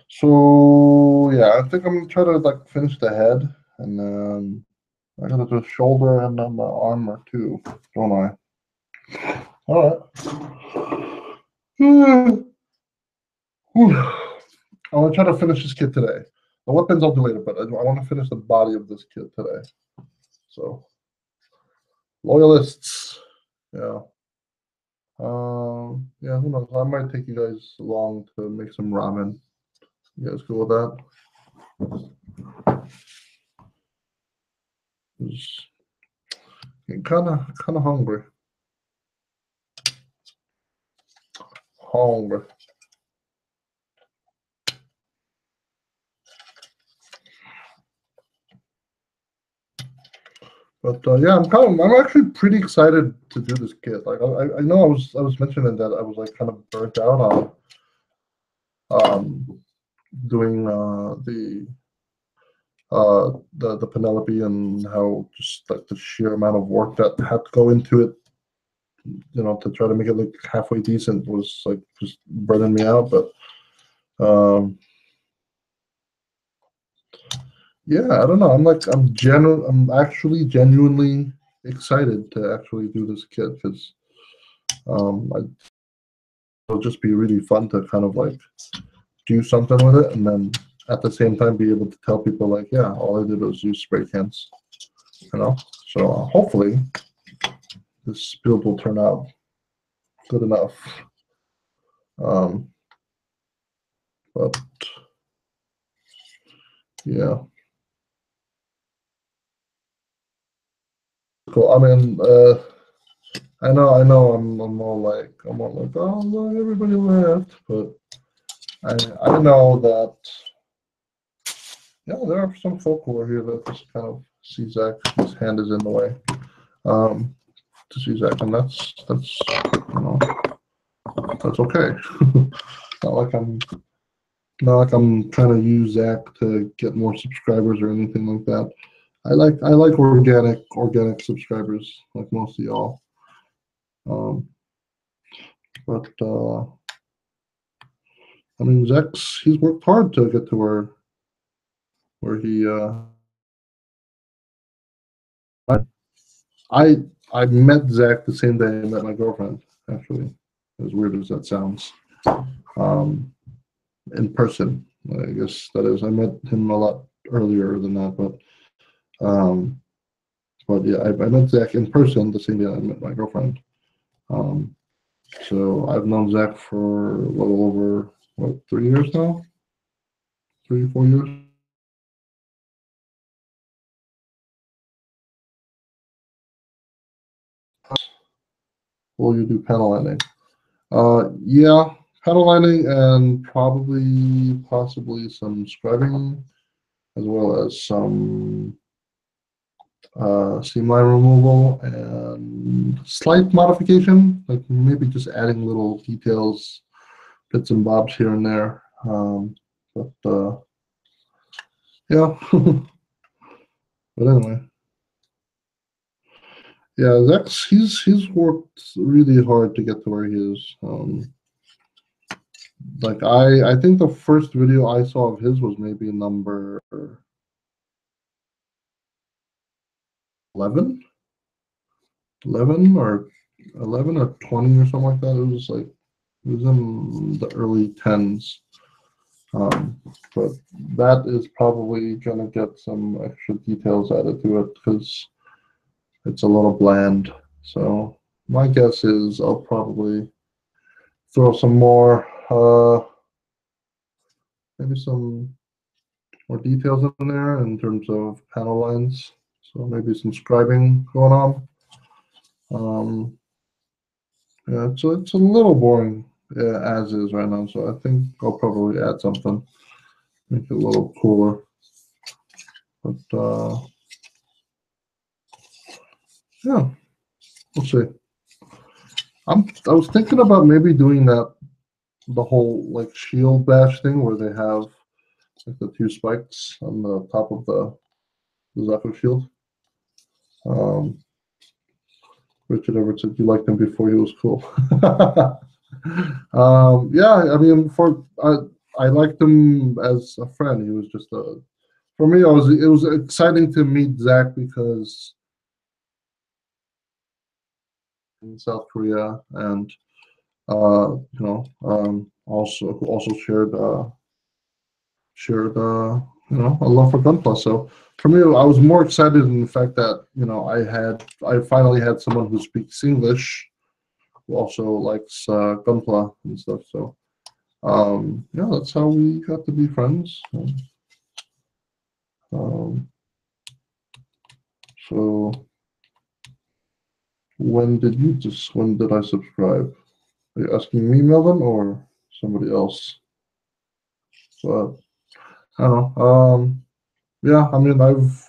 So yeah, I think I'm gonna try to like finish the head, and then I gotta do shoulder and then the arm or two, don't I? All right. I want to try to finish this kit today. The weapons I'll do later, but I want to finish the body of this kit today. So, loyalists, yeah. Yeah, who knows? I might take you guys along to make some ramen. You guys cool with that? Getting kind of hungry. Hungry. But yeah, I'm actually pretty excited to do this kit. Like I know I was mentioning that I was like kind of burnt out on doing the Penelope, and how just like the sheer amount of work that had to go into it, you know, to try to make it look halfway decent was like just burning me out. But yeah, I don't know. I'm actually genuinely excited to actually do this kit, because it'll just be really fun to kind of like do something with it, and then at the same time be able to tell people like, yeah, all I did was use spray cans, you know. So hopefully this build will turn out good enough. But yeah, cool. I mean, I know, I'm all like, oh look, everybody left, but I know that, yeah, there are some folk over here that just kind of see Zach, his hand is in the way, to see Zach, and that's you know, that's okay. Not like I'm trying to use Zach to get more subscribers or anything like that. I like organic subscribers like most of y'all. But I mean, he's worked hard to get to where he. I met Zach the same day I met my girlfriend. Actually, as weird as that sounds, in person. I guess that is. I met him a lot earlier than that, but yeah, I met Zach in person the same day I met my girlfriend. So I've known Zach for a little over, what, 3 years now? 3, 4 years? Will you do panel lining? Yeah, panel lining and possibly some scribing, as well as some seam line removal and slight modification, like maybe just adding little details, bits and bobs here and there. But yeah. But anyway, yeah, he's worked really hard to get to where he is. like I think the first video I saw of his was maybe number 11, 11 or 11 or 20 or something like that. It was like it was in the early tens. But that is probably gonna get some extra details added to it because it's a little bland. So my guess is I'll probably throw some more, maybe some more details in there in terms of panel lines. So maybe some scribing going on. Yeah, it's a little boring as is right now. So I think I'll probably add something, make it a little cooler. But yeah, we'll see. I was thinking about maybe doing that the whole like shield bash thing where they have like the two spikes on the top of the Zaku shield. Richard Everett said you liked him before he was cool. Yeah, I mean, I liked him as a friend. He was just a for me. It was exciting to meet Zach because in South Korea and also who also shared a love for Gunpla. So for me, I was more excited in the fact that I finally had someone who speaks English who also likes Gunpla and stuff. So yeah, that's how we got to be friends. Um, so when did I subscribe? Are you asking me, Melvin, or somebody else? But I don't know. Yeah, I mean, I've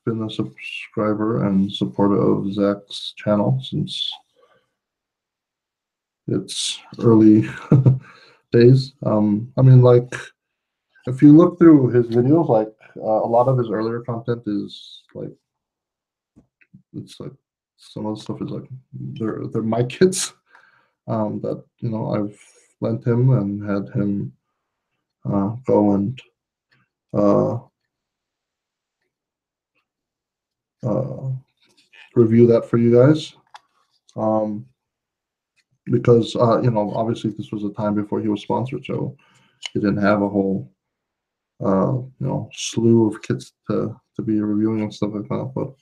been a subscriber and supporter of Zach's channel since its early days. I mean, like, if you look through his videos, like, a lot of his earlier content is like, it's like some of the stuff is like they're my kids that I've lent him and had him go and uh, uh, review that for you guys. Because obviously this was a time before he was sponsored, so he didn't have a whole slew of kits to be reviewing and stuff like that. But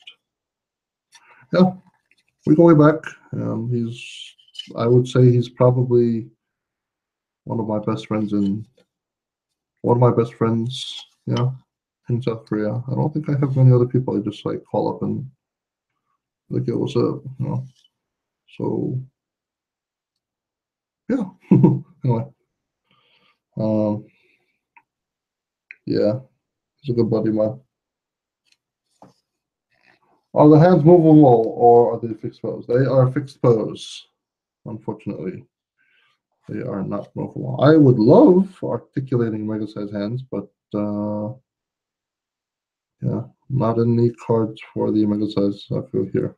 yeah, we go way back. I would say he's probably one of my best friends in South Korea. I don't think I have many other people I just like call up and like, yo, what's up? So yeah. Anyway, um, yeah, he's a good buddy of mine. Are the hands movable or are they fixed pose? They are fixed pose. Unfortunately, they are not movable. I would love articulating Megasize hands, but yeah, not any cards for the Megasize Zaku here,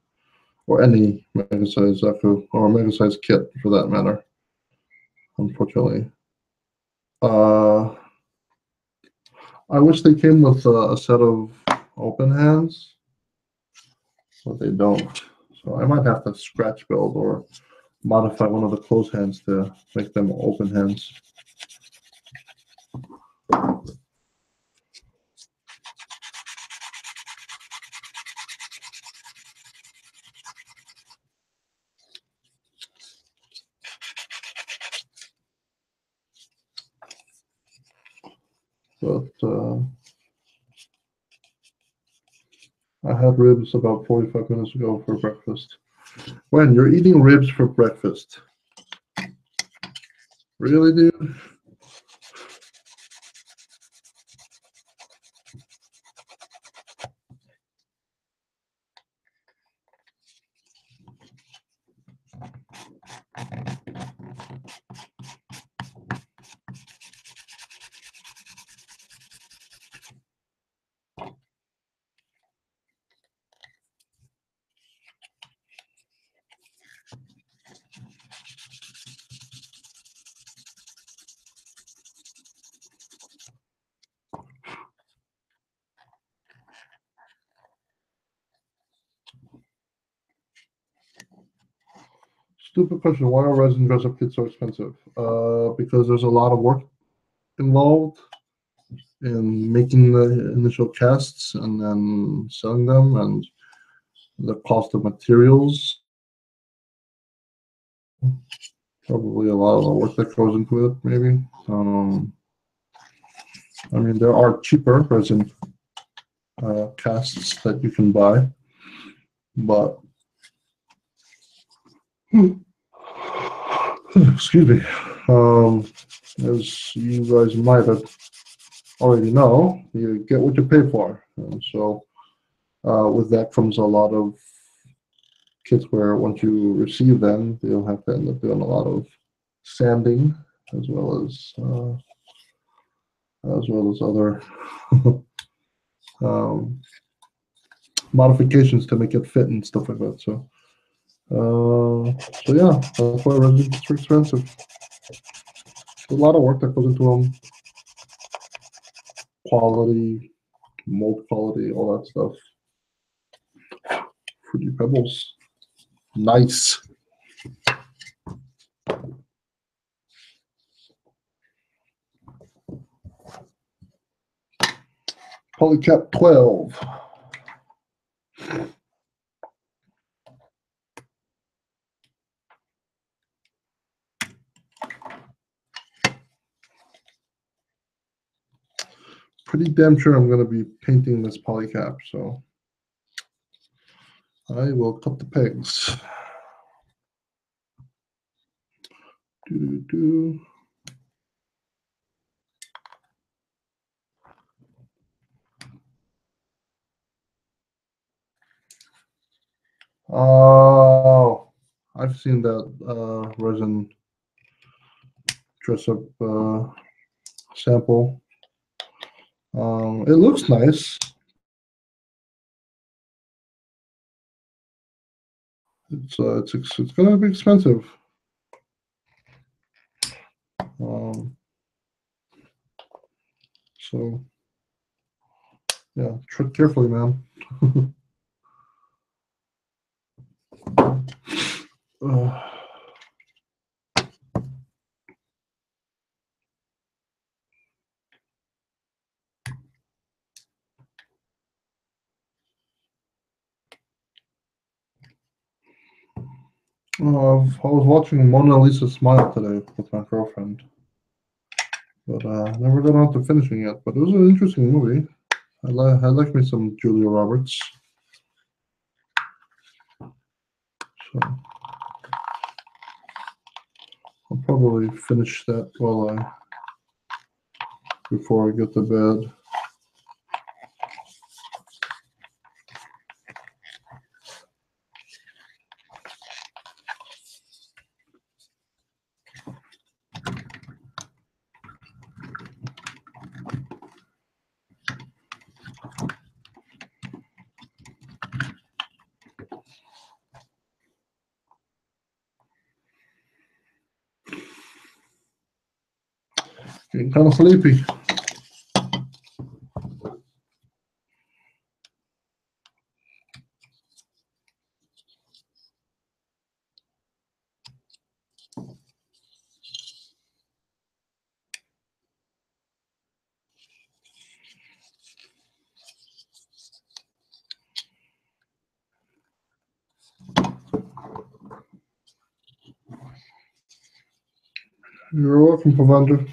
or any Megasize Zaku or Megasize kit for that matter. Unfortunately, I wish they came with a set of open hands, but they don't. So I might have to scratch build or modify one of the closed hands to make them open hands. But I had ribs about 45 minutes ago for breakfast. When you're eating ribs for breakfast? Really, dude? Stupid question. Why are resin dress-up kits so expensive? Because there's a lot of work involved in making the initial casts and then selling them, and the cost of materials. Probably a lot of the work that goes into it, maybe. I mean, there are cheaper resin casts that you can buy, but excuse me. As you guys might have already know, you get what you pay for. And so with that comes a lot of kits where once you receive them, you'll have to end up doing a lot of sanding as well as other modifications to make it fit and stuff like that. So yeah, that's why resin kits are expensive. There's a lot of work that goes into them. Quality, mold quality, all that stuff. Fruity Pebbles. Nice. Polycap 12. Pretty damn sure I'm going to be painting this polycap, so I will cut the pegs. Oh, I've seen that resin dress-up sample. It looks nice. It's going to be expensive. So yeah, tread carefully, man. I was watching Mona Lisa Smile today with my girlfriend, but never got on to finishing it. But it was an interesting movie. I like me some Julia Roberts. So I'll probably finish that before I get to bed. Getting kind of sleepy. You're welcome, Pavandra.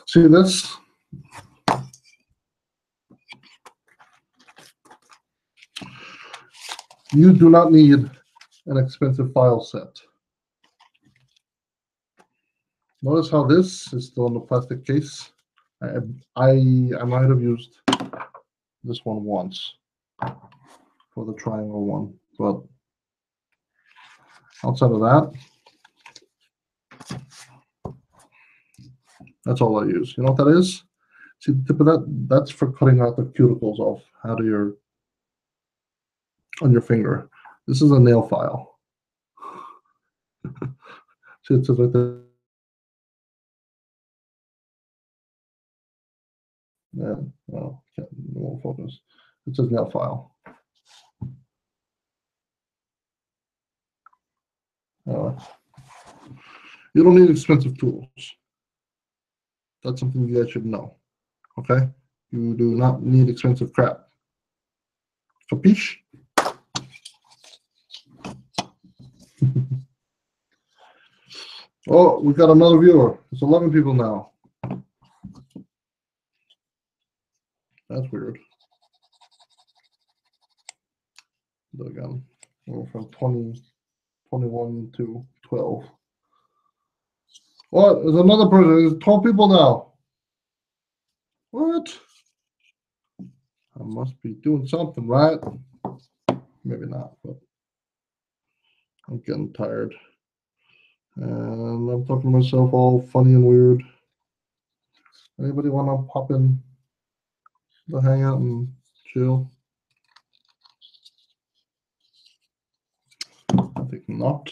See this? You do not need an expensive file set. Notice how this is still in the plastic case. I might have used this one once for the triangle one, but outside of that, that's all I use. You know what that is? See the tip of that? That's for cutting out the cuticles off out of on your finger. This is a nail file. See, it says right there. Yeah, no, it won't focus. It says nail file. You don't need expensive tools. That's something you guys should know. Okay? You do not need expensive crap. Capiche? Oh, we got another viewer. It's 11 people now. That's weird. Again, from 21 to 12. What? There's another person. There's 12 people now. What? I must be doing something right. Maybe not, but I'm getting tired. And I'm talking to myself all funny and weird. Anybody want to pop in to hang out and chill? I think not.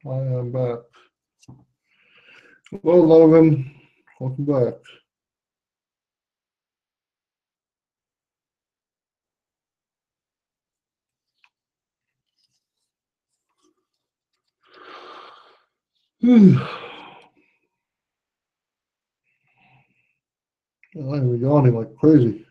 I am back. Hello, Logan. Welcome back. I'm yawning like crazy.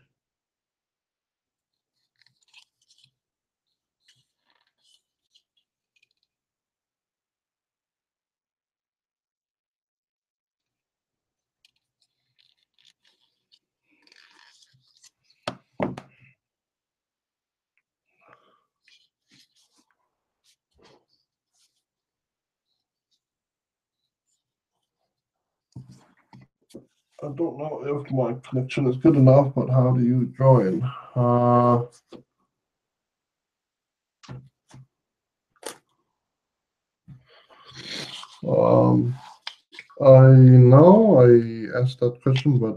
I don't know if my connection is good enough, but how do you join? I know I asked that question, but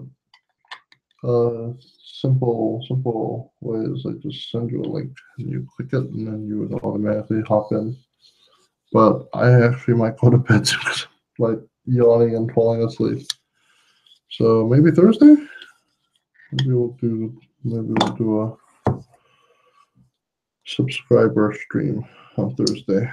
simple way is I just send you a link and you click it and then you would automatically hop in. But I actually might go to bed because I'm like yawning and falling asleep. So maybe Thursday? Maybe we'll do a subscriber stream on Thursday.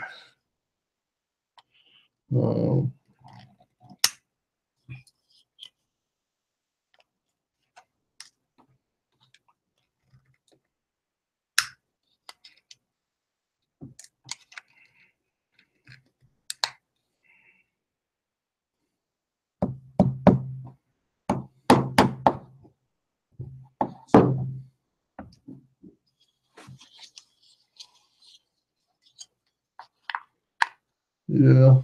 Yeah.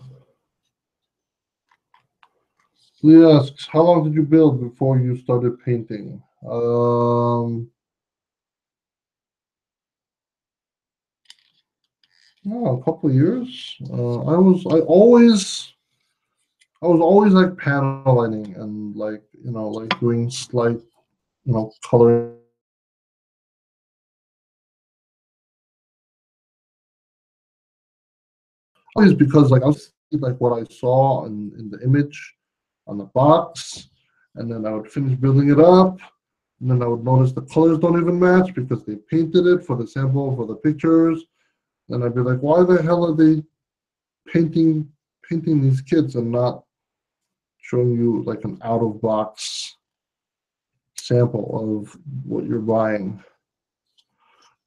Lee asks, how long did you build before you started painting? A couple of years. I was always like panel lining and like doing slight coloring. Always because like I was like what I saw in the image on the box, and then I would finish building it up, and then I would notice the colors don't even match because they painted it for the sample for the pictures. Then I'd be like, why the hell are they painting these kids and not showing you like an out of box sample of what you're buying.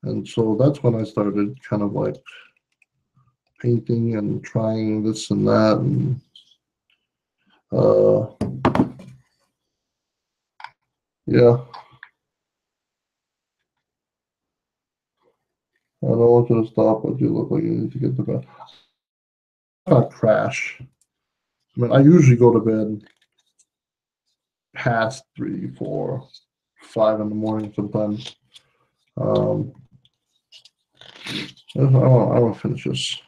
And so that's when I started kind of like painting and trying this and that. And yeah. I don't want you to stop, but you look like you need to get to bed. Not crash. I mean, I usually go to bed past 3, 4, 5 in the morning sometimes. I want to finish this.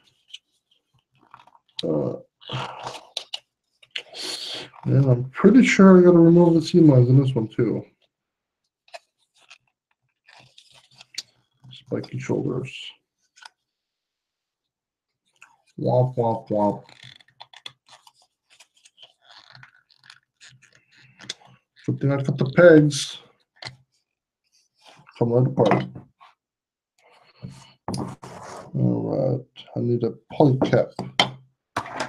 And I'm pretty sure I got to remove the seam lines in this one too. Spiky shoulders. Womp, womp, womp. Good thing I cut the pegs. Come right apart. All right. I need a poly cap.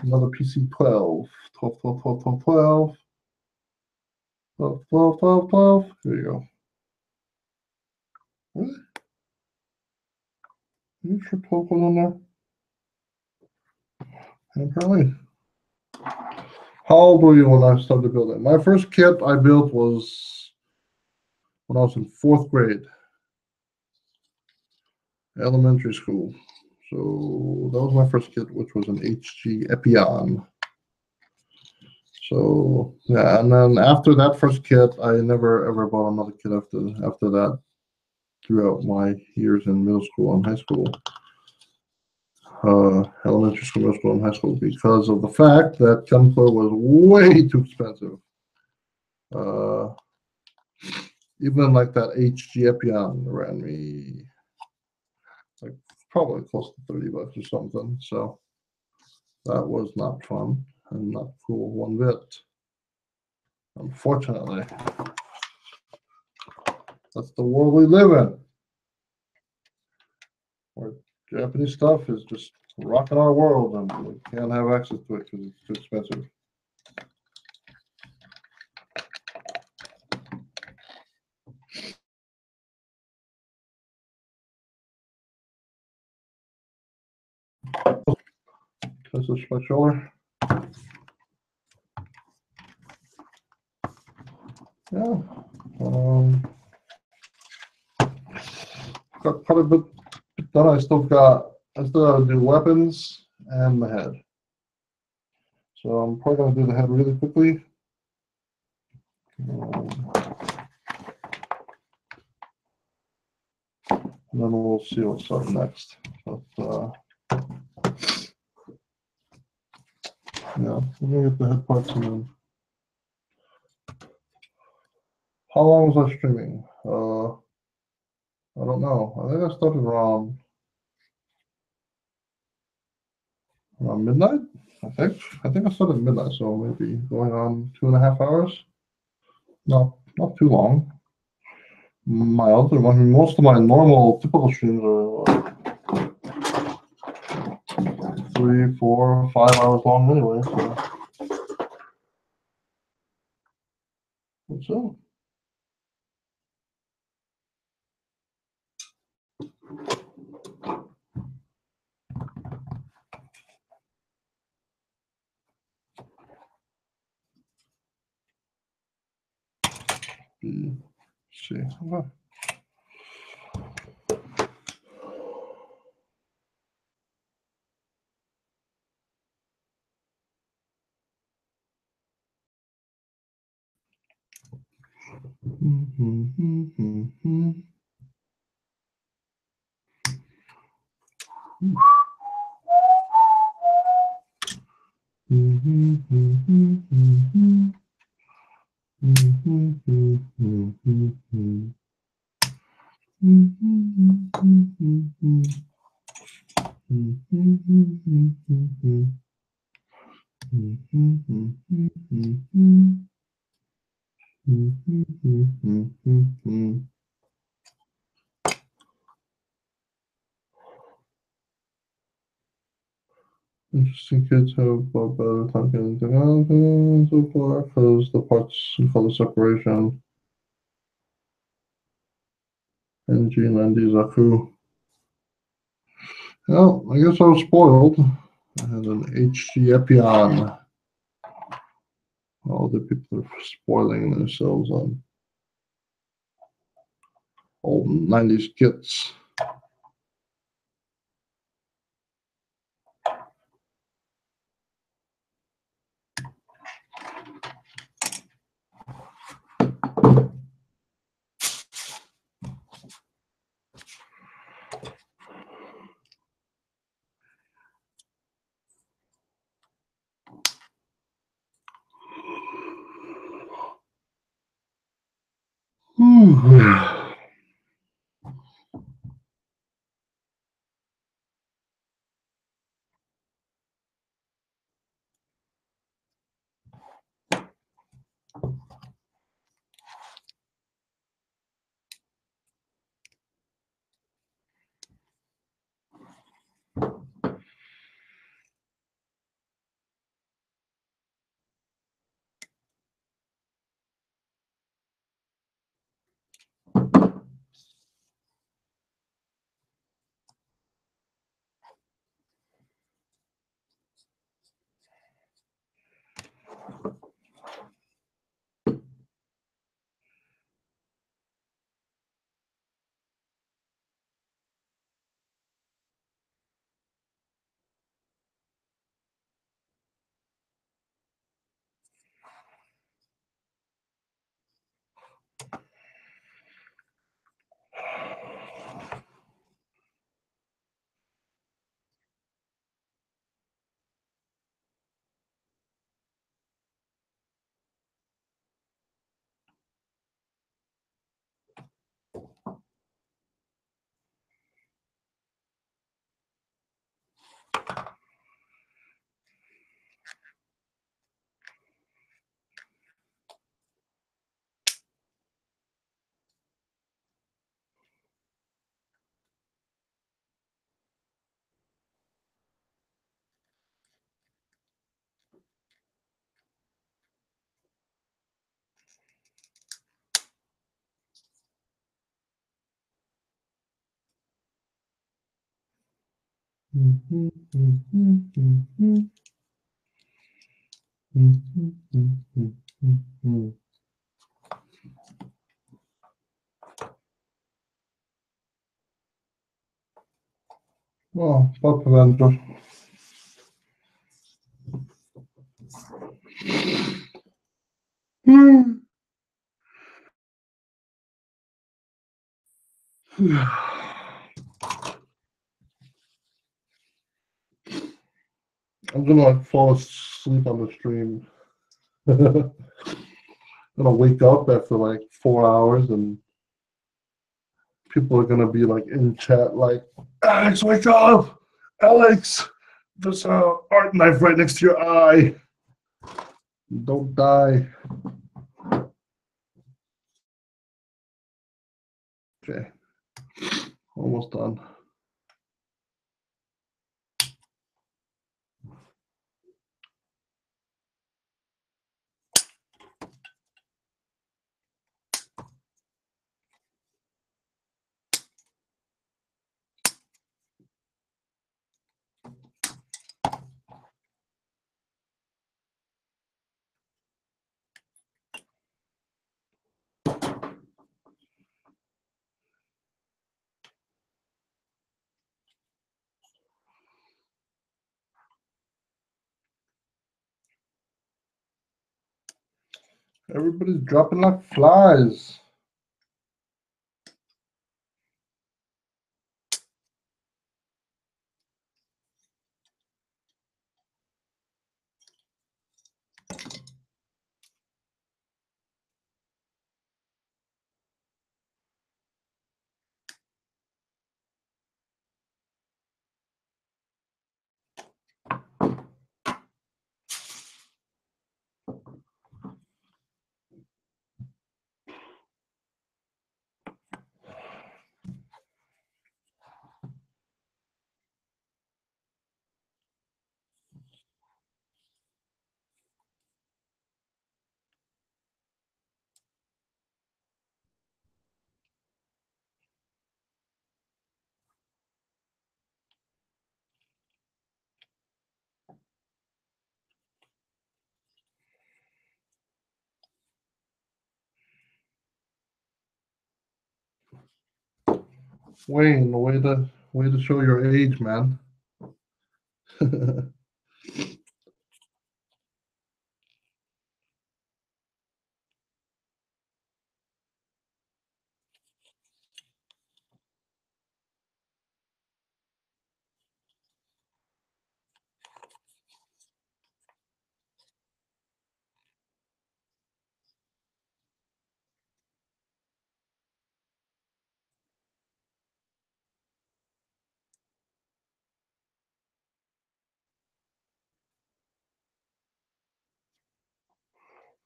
Another PC 12. 12, 12, 12, 12, 12. 12, 12, 12, 12. There you go. Really? Are you sure 12 was on there? And apparently. How old were you when I started building? My first kit I built was when I was in 4th grade, elementary school. So that was my first kit, which was an HG Epion. So yeah, and then after that first kit, I never ever bought another kit after that throughout my years in middle school and high school. Elementary school, middle school, and high school, because of the fact that Gunpla was way too expensive. Even like that HG Epion ran me like probably close to $30 or something. So that was not fun and not cool one bit. Unfortunately, that's the world we live in, where Japanese stuff is just rocking our world and we can't have access to it because it's too expensive. Can I switch my shoulder? Yeah. Got quite a bit done. I still got to do weapons and the head. So I'm probably going to do the head really quickly. And then we'll see what's up next. But yeah, we're going to get the head parts and then. How long was I streaming? I don't know. I think I started around midnight. I think I started at midnight, so maybe going on 2.5 hours. Not too long. My other one, most of my normal typical streams are 3, 4, 5 hours long anyway. So what's up? See. Okay. Interesting kids have a better time getting together so far because the parts and color separation. NG90 Zaku. Well, I guess I was spoiled. I had an HG Epion. All the people are spoiling themselves on old 90s kits. Well, Pop Avenger. I'm gonna like fall asleep on the stream. I'm gonna wake up after like 4 hours and people are gonna be like in chat like, Alex, wake up! Alex, there's a art knife right next to your eye. Don't die. Okay, almost done. Everybody's dropping like flies. Wayne, way to show your age, man.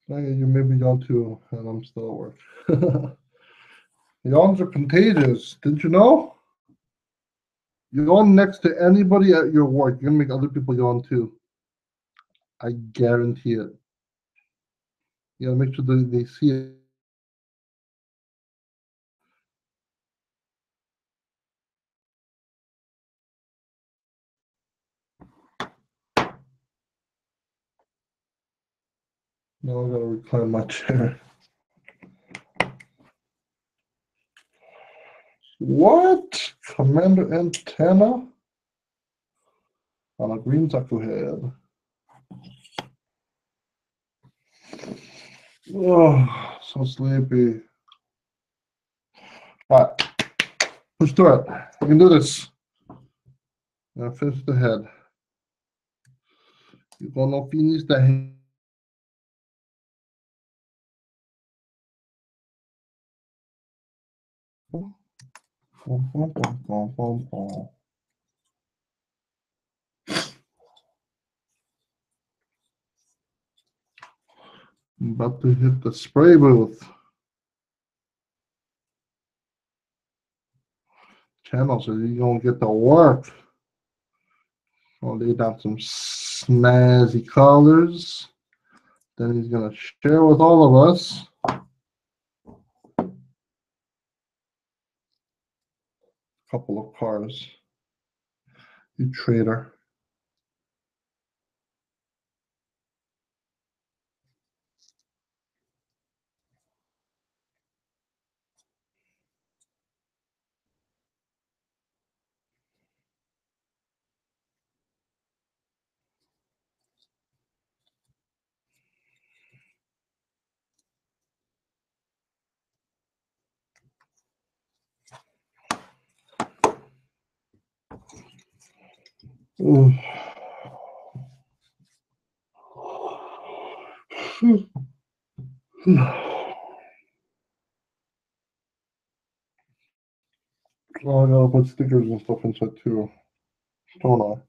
You may be yawn too, and I'm still at work. Yawns are contagious. Didn't you know? Yawn next to anybody at your work, you're gonna make other people yawn too. I guarantee it. You gotta make sure they see it. Now I gotta recline my chair. What? Commander antenna? On a green Zaku head. Oh, so sleepy. All right. Push through it. You can do this. Now finish the head. You're gonna finish the head. I'm about to hit the spray booth. Channel, so you're gonna get to work. I'll lay down some snazzy colors. Then he's gonna share with all of us. A couple of cars. You traitor. Ooh. Oh, I gotta put stickers and stuff inside too, don't I?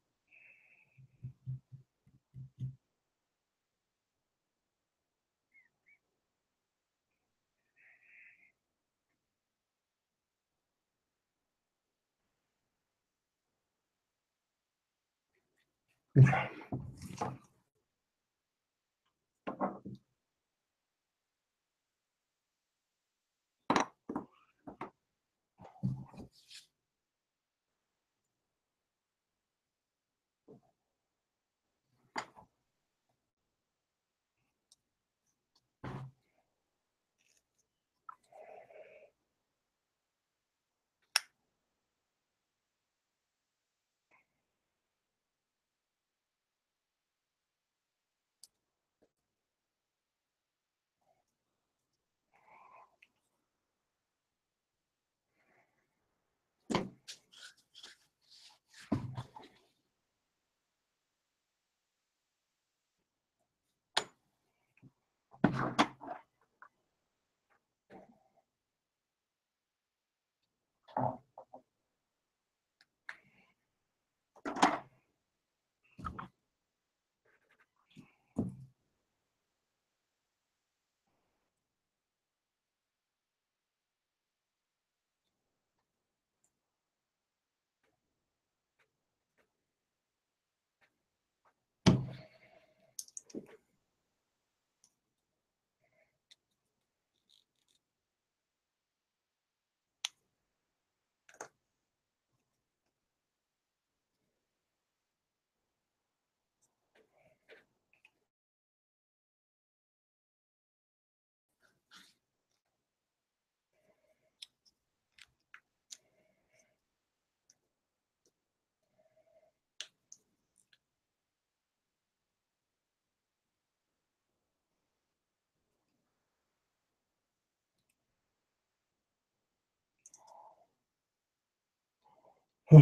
I'm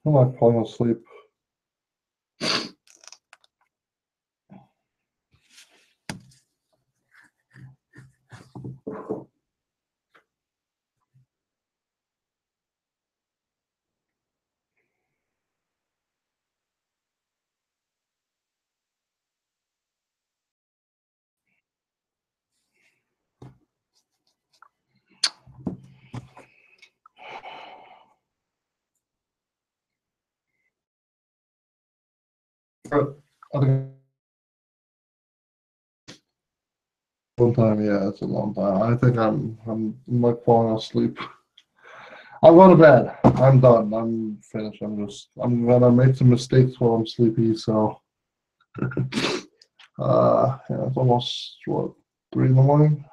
like falling asleep. But I think a long time, yeah, it's a long time. I think I'm like falling asleep. I'll go to bed. I'm done. I'm finished. I'm gonna make some mistakes while I'm sleepy, so yeah, it's almost what, 3 in the morning?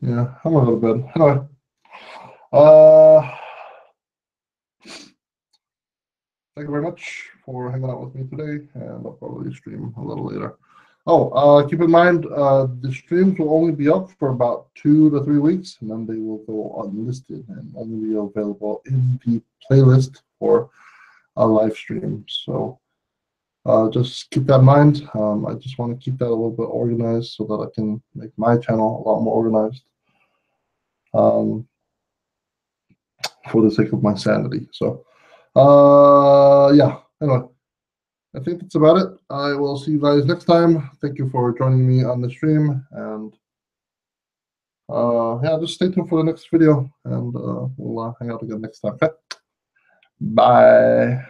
Yeah, I'm gonna go to bed. Anyway. Thank you very much for hanging out with me today, and I'll probably stream a little later. Oh, keep in mind, the streams will only be up for about 2 to 3 weeks, and then they will go unlisted and only be available in the playlist for a live stream. So just keep that in mind. I just want to keep that a little bit organized so that I can make my channel a lot more organized for the sake of my sanity. So yeah, anyway. I think that's about it. I will see you guys next time. Thank you for joining me on the stream, and yeah, just stay tuned for the next video, and we'll hang out again next time. Okay? Bye.